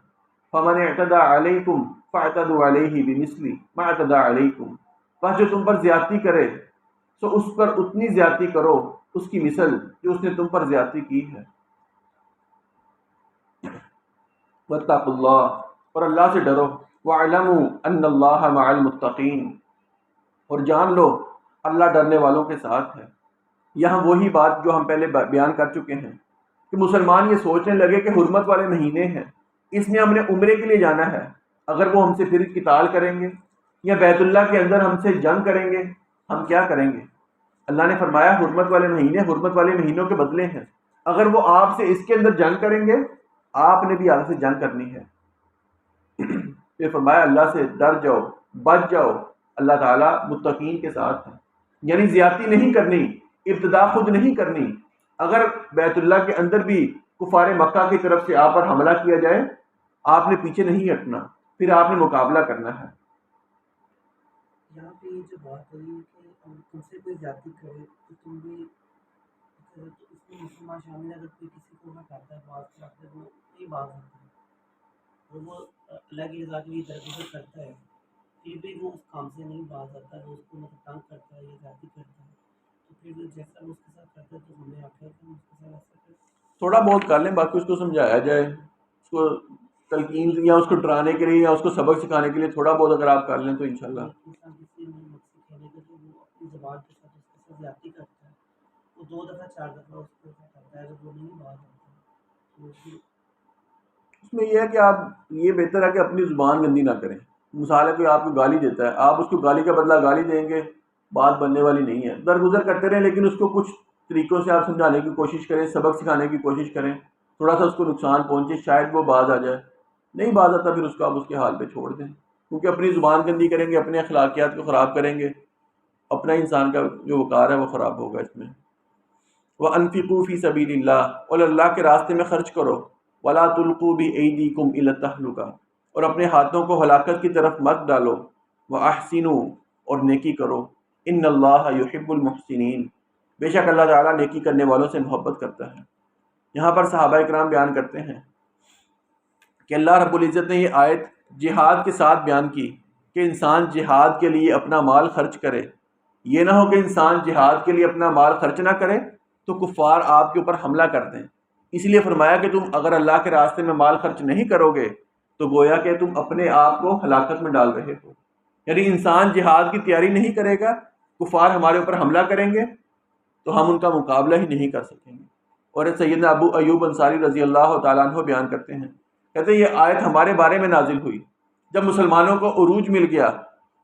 فمن اعتدى علیکم فاعتدوا علیہ بمثل ما اعتدى علیکم، بس جو تم پر زیادتی کرے تو اس پر اتنی زیادتی کرو اس کی مثل جو اس نے تم پر زیادتی کی ہے۔ واتقوا اللہ، اور اللہ سے ڈرو، واعلموا ان اللہ مع المتقین، اور جان لو اللہ ڈرنے والوں کے ساتھ ہے۔ یہاں وہی بات جو ہم پہلے بیان کر چکے ہیں کہ مسلمان یہ سوچنے لگے کہ حرمت والے مہینے ہیں، اس میں ہم نے عمرے کے لیے جانا ہے، اگر وہ ہم سے پھر قتال کریں گے یا بیت اللہ کے اندر ہم سے جنگ کریں گے ہم کیا کریں گے؟ اللہ نے فرمایا حرمت والے مہینے حرمت والے مہینوں کے بدلے ہیں، اگر وہ آپ سے اس کے اندر جنگ کریں گے آپ نے بھی آپ سے جنگ کرنی ہے۔ پھر فرمایا اللہ سے ڈر جاؤ، بچ جاؤ، اللہ تعالیٰ متقین کے ساتھ ہے، یعنی زیادتی نہیں کرنی، ابتدا خود نہیں کرنی۔ اگر بیت اللہ کے اندر بھی کفار مکہ کی طرف سے آپ پر حملہ کیا جائے آپ نے پیچھے نہیں ہٹنا، پھر آپ نے مقابلہ کرنا ہے۔ یہاں پہ یہ جو بات ہوئی ہے کہ تم سے کوئی زیادتی کرے تو تم بھی، اس میں مسلمان شامل ہے، اگر کوئی کسی کو نہ کرتا ہے باز کرتا ہے وہ نہیں باز ہوتا ہے، اور وہ اللہ کی رضا کے لیے درگزر کرتا ہے، پھر بھی وہ اس کام سے نہیں باز آتا ہے، وہ اس کو مطلب تنگ کرتا ہے یا زیادتی کرتا ہے، تو پھر جیسا وہ اس کے ساتھ کرتا ہے تو ہمیں آخر ہم اس کے ساتھ ایسا کریں۔ تھوڑا بہت کر لیں، باقی اس کو سمجھایا جائے، اس کو تلقین یا اس کو ڈرانے کے لیے یا اس کو سبق سکھانے کے لیے تھوڑا بہت اگر آپ کر لیں تو انشاءاللہ۔ انسان کسی مقصد کھیلے گا تو وہ اپنی زبان کے ساتھ اس کے ساتھ زیادتی کرتا ہے، وہ 2 دفعہ 4 دفعہ اس کو کرتا ہے، جب وہ نہیں باز ہوتا تو پھر اس میں یہ ہے کہ آپ یہ بہتر ہے کہ اپنی زبان گندی نہ کریں۔ مثال ہے کوئی آپ کو گالی دیتا ہے، آپ اس کو گالی کا بدلہ گالی دیں گے، بات بننے والی نہیں ہے۔ درگزر کرتے رہیں لیکن اس کو کچھ طریقوں سے آپ سمجھانے کی کوشش کریں، سبق سکھانے کی کوشش کریں، تھوڑا سا اس کو نقصان پہنچے، شاید وہ باز آ جائے، نہیں باز آتا پھر اس کو آپ اس کے حال پہ چھوڑ دیں، کیونکہ اپنی زبان گندی کریں گے، اپنے اخلاقیات کو خراب کریں گے، اپنا انسان کا جو وقار ہے وہ خراب ہوگا اس میں۔ وَأَنفِقُوا فِي سَبِيلِ اللَّهِ، اور اللہ کے راستے میں خرچ کرو، وَلَا تُلْقُوا بِأَيْدِيكُمْ إِلَى التَّهْلُكَةِ، اور اپنے ہاتھوں کو ہلاکت کی طرف مت ڈالو، وَأَحْسِنُوا، اور نیکی کرو، إِنَّ اللَّهَ يُحِبُّ الْمُحْسِنِينَ، بے شک اللہ تعالیٰ نیکی کرنے والوں سے محبت کرتا ہے۔ یہاں پر صحابہ کرام بیان کرتے ہیں کہ اللہ رب العزت نے یہ آیت جہاد کے ساتھ بیان کی کہ انسان جہاد کے لیے اپنا مال خرچ کرے، یہ نہ ہو کہ انسان جہاد کے لیے اپنا مال خرچ نہ کرے تو کفار آپ کے اوپر حملہ کر دیں۔ اس لیے فرمایا کہ تم اگر اللہ کے راستے میں مال خرچ نہیں کرو گے تو گویا کہ تم اپنے آپ کو ہلاکت میں ڈال رہے ہو۔ یعنی انسان جہاد کی تیاری نہیں کرے گا، کفار ہمارے اوپر حملہ کریں گے تو ہم ان کا مقابلہ ہی نہیں کر سکیں گے۔ اور سیدنا ابو ایوب انصاری رضی اللہ تعالیٰ عنہ بیان کرتے ہیں، کہتے ہیں یہ آیت ہمارے بارے میں نازل ہوئی جب مسلمانوں کو عروج مل گیا،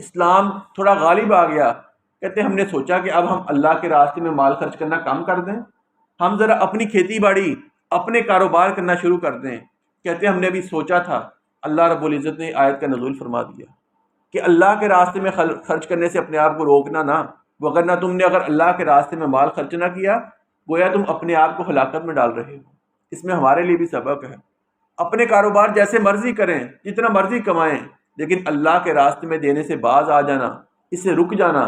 اسلام تھوڑا غالب آ گیا، کہتے ہیں ہم نے سوچا کہ اب ہم اللہ کے راستے میں مال خرچ کرنا کم کر دیں، ہم ذرا اپنی کھیتی باڑی اپنے کاروبار کرنا شروع کر دیں۔ کہتے ہیں ہم نے ابھی سوچا تھا، اللہ رب العزت نے آیت کا نزول فرما دیا کہ اللہ کے راستے میں خرچ کرنے سے اپنے آپ کو روکنا نہ، وگرنہ تم نے اگر اللہ کے راستے میں مال خرچ نہ کیا گویا تم اپنے آپ کو ہلاکت میں ڈال رہے ہو۔ اس میں ہمارے لیے بھی سبق ہے، اپنے کاروبار جیسے مرضی کریں، جتنا مرضی کمائیں، لیکن اللہ کے راستے میں دینے سے باز آ جانا، اس سے رک جانا،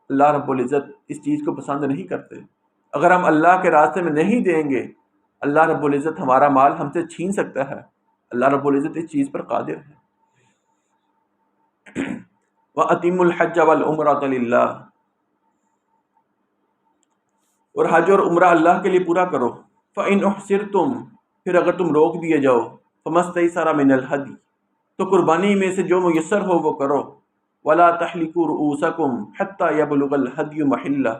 اللہ رب العزت اس چیز کو پسند نہیں کرتے۔ اگر ہم اللہ کے راستے میں نہیں دیں گے اللہ رب العزت ہمارا مال ہم سے چھین سکتا ہے۔ اللہ رب العزت اس چیز پر قادر ہے۔ وَأَتِمُّ الْحَجَّ وَالْعُمْرَةَ لِلَّهِ، اور حج اور عمرہ اللہ کے لیے پورا کرو۔ فَإِنْ أُحْصِرْتُمْ، پھر اگر تم روک دیے جاؤ، فَمَا اسْتَيْسَرَ مِنَ الْهَدْيِ، تو قربانی میں سے جو میسر ہو وہ کرو۔ وَلَا تَحْلِقُوا رُؤُوسَكُمْ حَتَّى يَبْلُغَ الْهَدْيُ مَحِلَّهُ،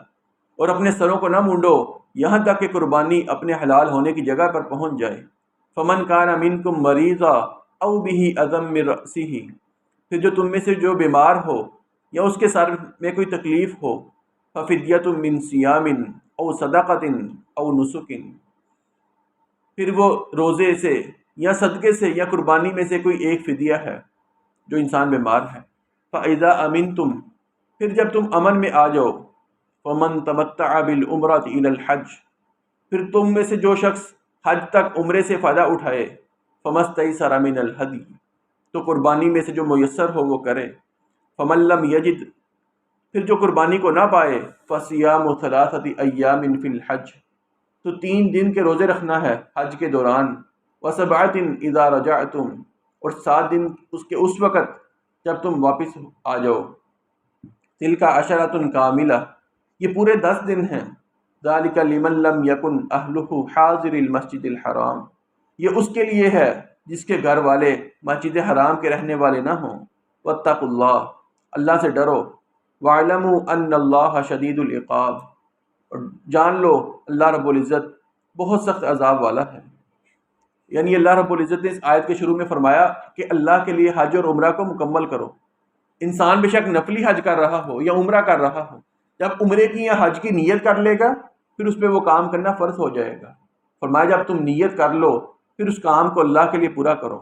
اور اپنے سروں کو نہ مونڈو یہاں تک کہ قربانی اپنے حلال ہونے کی جگہ پر پہنچ جائے۔ فَمَنْ كَانَ مِنْكُمْ مَرِيضًا أَوْ بِهِ أَذًى مِّن رَأْسِهِ، پھر جو تم میں سے جو بیمار ہو یا اس کے سر میں کوئی تکلیف ہو، فَفِدْيَةٌ مِّن صِيَامٍ أَوْ صَدَقَةٍ أَوْ نُسُكٍ، پھر وہ روزے سے یا صدقے سے یا قربانی میں سے کوئی ایک فدیہ ہے جو انسان بیمار ہے۔ فَإِذَا أَمِنْتُمْ، پھر جب تم امن میں آ جاؤ، فَمَن تَمَتَّعَ بِالْعُمْرَةِ إِلَى الْحَجِّ، پھر تم میں سے جو شخص حج تک عمرے سے فائدہ اٹھائے، فَمَا اسْتَيْسَرَ مِنَ الْهَدْيِ، تو قربانی میں سے جو میسر ہو وہ کرے۔ فَمَن لَّمْ يَجِدْ، پھر جو قربانی کو نہ پائے، فَصِيَامُ ثَلَاثَةِ أَيَّامٍ فِي الْحَجِّ، تو 3 دن کے روزے رکھنا ہے حج کے دوران۔ وَسَبْعَةٍ إِذَا رَجَعْتُمْ، اور 7 دن اس وقت جب تم واپس آ جاؤ۔ تِلْكَ عَشَرَةٌ كَامِلَةٌ، یہ پورے 10 دن ہیں۔ ذَلِكَ لِمَن لَّمْ يَكُنْ أَهْلُهُ حَاضِرِ الْمَسْجِدِ الْحَرَامِ، یہ اس کے لیے ہے جس کے گھر والے مسجد حرام کے رہنے والے نہ ہوں۔ وَاتَّقُوا اللَّهَ، اللہ سے ڈرو۔ وَاعْلَمُوا أَنَّ اللَّهَ شَدِيدُ الْعِقَابِ، اور جان لو اللہ رب العزت بہت سخت عذاب والا ہے۔ یعنی اللہ رب العزت نے اس آیت کے شروع میں فرمایا کہ اللہ کے لیے حج اور عمرہ کو مکمل کرو۔ انسان بے شک نفلی حج کر رہا ہو یا عمرہ کر رہا ہو، جب عمرے کی یا حج کی نیت کر لے گا پھر اس پہ وہ کام کرنا فرض ہو جائے گا۔ فرمایا جب تم نیت کر لو پھر اس کام کو اللہ کے لیے پورا کرو۔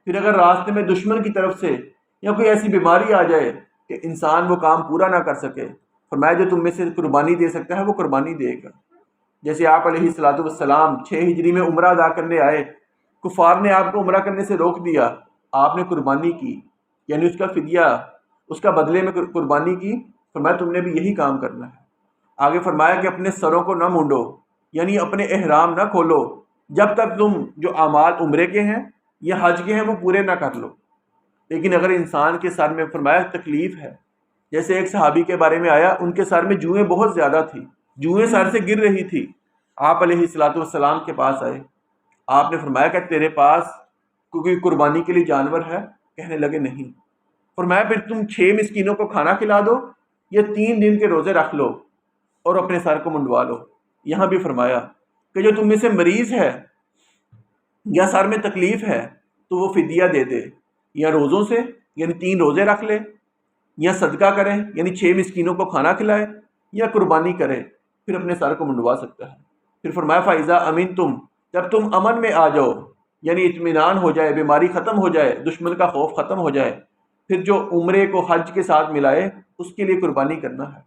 پھر اگر راستے میں دشمن کی طرف سے یا کوئی ایسی بیماری آ جائے کہ انسان وہ کام پورا نہ کر سکے، فرمایا جو تم میں سے قربانی دے سکتا ہے وہ قربانی دے گا۔ جیسے آپ علیہ الصلوۃ والسلام 6 ہجری میں عمرہ ادا کرنے آئے، کفار نے آپ کو عمرہ کرنے سے روک دیا، آپ نے قربانی کی، یعنی اس کا فدیہ، اس کا بدلے میں قربانی کی۔ فرمایا تم نے بھی یہی کام کرنا ہے۔ آگے فرمایا کہ اپنے سروں کو نہ مونڈو، یعنی اپنے احرام نہ کھولو جب تک تم جو اعمال عمرے کے ہیں یا حج کے ہیں وہ پورے نہ کر لو۔ لیکن اگر انسان کے سر میں فرمایا تکلیف ہے، جیسے ایک صحابی کے بارے میں آیا، ان کے سر میں جوئیں بہت زیادہ تھی، جوئیں سر سے گر رہی تھی، آپ علیہ الصلوۃ والسلام کے پاس آئے، آپ نے فرمایا کہ تیرے پاس کوئی قربانی کے لیے جانور ہے؟ کہنے لگے نہیں۔ فرمایا پھر تم 6 مسکینوں کو کھانا کھلا دو یا 3 دن کے روزے رکھ لو اور اپنے سر کو منڈوا لو۔ یہاں بھی فرمایا کہ جو تم میں سے مریض ہے یا سر میں تکلیف ہے تو وہ فدیہ دے دے، یا روزوں سے یعنی 3 روزے رکھ لے، یا صدقہ کرے یعنی 6 مسکینوں کو کھانا کھلائے، یا قربانی کرے، پھر اپنے سر کو منڈوا سکتا ہے۔ پھر فرمایا فَإِذَا أَمِنْتُمْ، جب تم امن میں آ جاؤ، یعنی اطمینان ہو جائے، بیماری ختم ہو جائے، دشمن کا خوف ختم ہو جائے، پھر جو عمرے کو حج کے ساتھ ملائے اس کے لیے قربانی کرنا ہے۔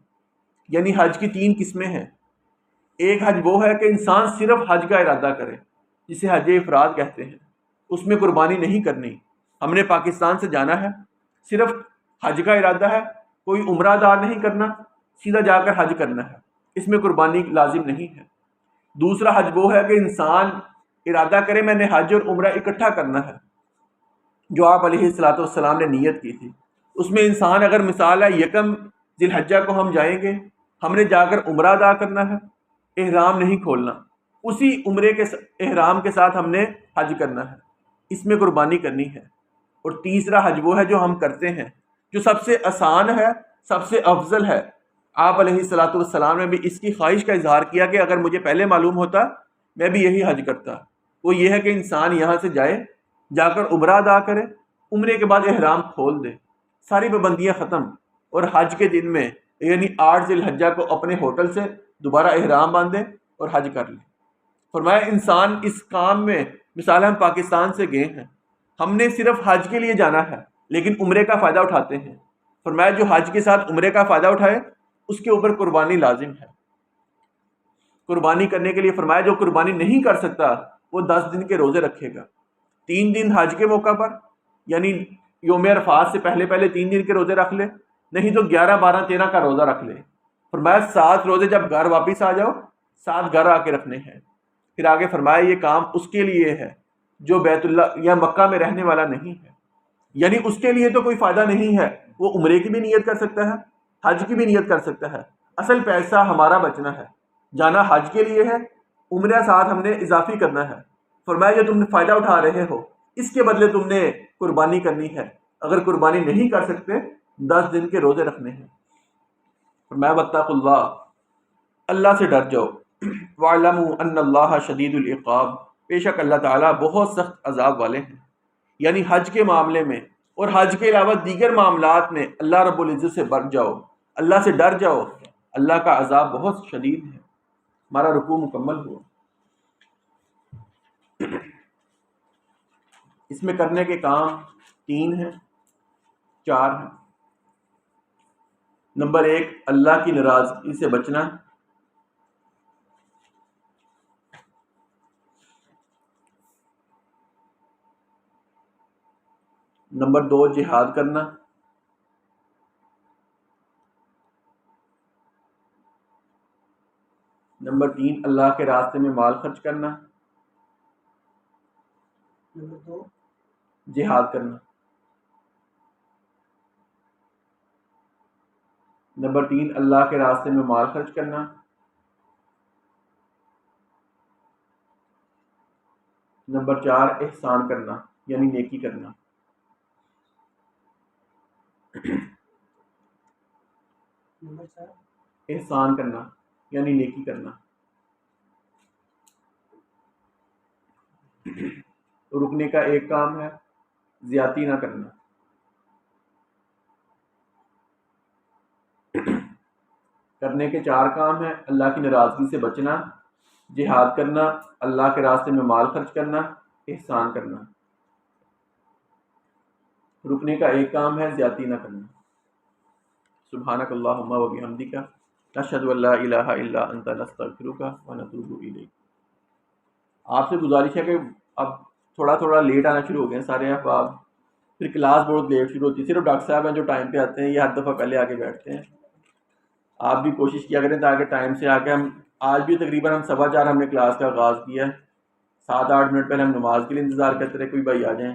یعنی حج کی 3 قسمیں ہیں۔ ایک حج وہ ہے کہ انسان صرف حج کا ارادہ کرے، جسے حج افراد کہتے ہیں، اس میں قربانی نہیں کرنی۔ ہم نے پاکستان سے جانا ہے، صرف حج کا ارادہ ہے، کوئی عمرہ ادا نہیں کرنا، سیدھا جا کر حج کرنا ہے، اس میں قربانی لازم نہیں ہے۔ دوسرا حج وہ ہے کہ انسان ارادہ کرے میں نے حج اور عمرہ اکٹھا کرنا ہے، جو آپ علیہ الصلوۃ والسلام نے نیت کی تھی، اس میں انسان اگر مثال ہے یکم ذی الحجہ کو ہم جائیں گے، ہم نے جا کر عمرہ ادا کرنا ہے، احرام نہیں کھولنا، اسی عمرے کے احرام کے ساتھ ہم نے حج کرنا ہے، اس میں قربانی کرنی ہے۔ اور تیسرا حج وہ ہے جو ہم کرتے ہیں، جو سب سے آسان ہے، سب سے افضل ہے۔ آپ علیہ الصلاۃ والسلام نے بھی اس کی خواہش کا اظہار کیا کہ اگر مجھے پہلے معلوم ہوتا میں بھی یہی حج کرتا۔ وہ یہ ہے کہ انسان یہاں سے جائے، جا کر عمرہ ادا کرے، عمرے کے بعد احرام کھول دے، ساری پابندیاں ختم، اور حج کے دن میں یعنی 8 ذی الحجہ کو اپنے ہوٹل سے دوبارہ احرام باندھے اور حج کر لے۔ فرمایا انسان اس کام میں، مثال ہم پاکستان سے گئے ہیں، ہم نے صرف حج کے لیے جانا ہے لیکن عمرے کا فائدہ اٹھاتے ہیں۔ فرمایا جو حج کے ساتھ عمرے کا فائدہ اٹھائے اس کے اوپر قربانی لازم ہے۔ قربانی کرنے کے لیے فرمایا جو قربانی نہیں کر سکتا وہ 10 دن کے روزے رکھے گا، 3 دن حج کے موقع پر یعنی یوم عرفات سے پہلے 3 دن کے روزے رکھ لے، نہیں تو 11 12 13 کا روزہ رکھ لے۔ فرمایا 7 روزے جب گھر واپس آ جاؤ 7 گھر آ کے رکھنے ہیں۔ پھر آگے فرمایا یہ کام اس کے لیے ہے جو بیت اللہ یا مکہ میں رہنے والا نہیں ہے، یعنی اس کے لیے تو کوئی فائدہ نہیں ہے، وہ عمرے کی بھی نیت کر سکتا ہے، حج کی بھی نیت کر سکتا ہے، اصل پیسہ ہمارا بچنا ہے، جانا حج کے لیے ہے، عمرہ ساتھ ہم نے اضافی کرنا ہے۔ فرمایا جو تم نے فائدہ اٹھا رہے ہو اس کے بدلے تم نے قربانی کرنی ہے، اگر قربانی نہیں کر سکتے 10 دن کے روزے رکھنے ہیں۔ فرمایا واتقوا اللہ، اللہ سے ڈر جاؤ، وَاعْلَمُوا أَنَّ اللَّهَ شَدِيدُ الْعِقَابِ، بے شک اللہ تعالیٰ بہت سخت عذاب والے ہیں۔ یعنی حج کے معاملے میں اور حج کے علاوہ دیگر معاملات میں اللہ رب العزت سے بچ جاؤ، اللہ سے ڈر جاؤ، اللہ کا عذاب بہت شدید ہے۔ ہمارا رکوع مکمل ہوا۔ اس میں کرنے کے کام 3 ہیں، 4 ہیں۔ نمبر 1 اللہ کی ناراضگی سے بچنا، نمبر 2 جہاد کرنا، نمبر 3 اللہ کے راستے میں مال خرچ کرنا، نمبر 2 جہاد کرنا، نمبر 3 اللہ کے راستے میں مال خرچ کرنا، نمبر 4 احسان کرنا یعنی نیکی کرنا۔ نمبر 4 احسان کرنا یعنی نیکی کرنا۔ رکنے کا ایک کام ہے زیادتی نہ کرنا۔ کرنے کے 4 کام ہیں اللہ کی ناراضگی سے بچنا، جہاد کرنا، اللہ کے راستے میں مال خرچ کرنا، احسان کرنا۔ رکنے کا ایک کام ہے زیادتی نہ کرنا۔ سبحانک اللہم و بحمدک، نشہد ان لا الہ الا انت، نستغفرک و نتوب الیک۔ آپ سے گزارش ہے کہ اب تھوڑا تھوڑا لیٹ آنا شروع ہو گئے ہیں سارے احباب، پھر کلاس بہت لیٹ شروع ہوتی ہے، صرف ڈاکٹر صاحب ہیں جو ٹائم پہ آتے ہیں، یہ ہر دفعہ پہلے آ کے بیٹھتے ہیں۔ آپ بھی کوشش کیا کریں تاکہ ٹائم سے آ کے ہم آج بھی تقریباً 4:15 ہم نے کلاس کا آغاز کیا ہے، 7-8 منٹ پہلے ہم نماز کے لیے انتظار کرتے رہے کوئی بھائی آ جائیں،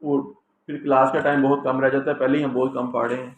اور پھر کلاس کا ٹائم بہت کم رہ جاتا ہے، پہلے ہی ہم بہت کم پڑھ رہے ہیں۔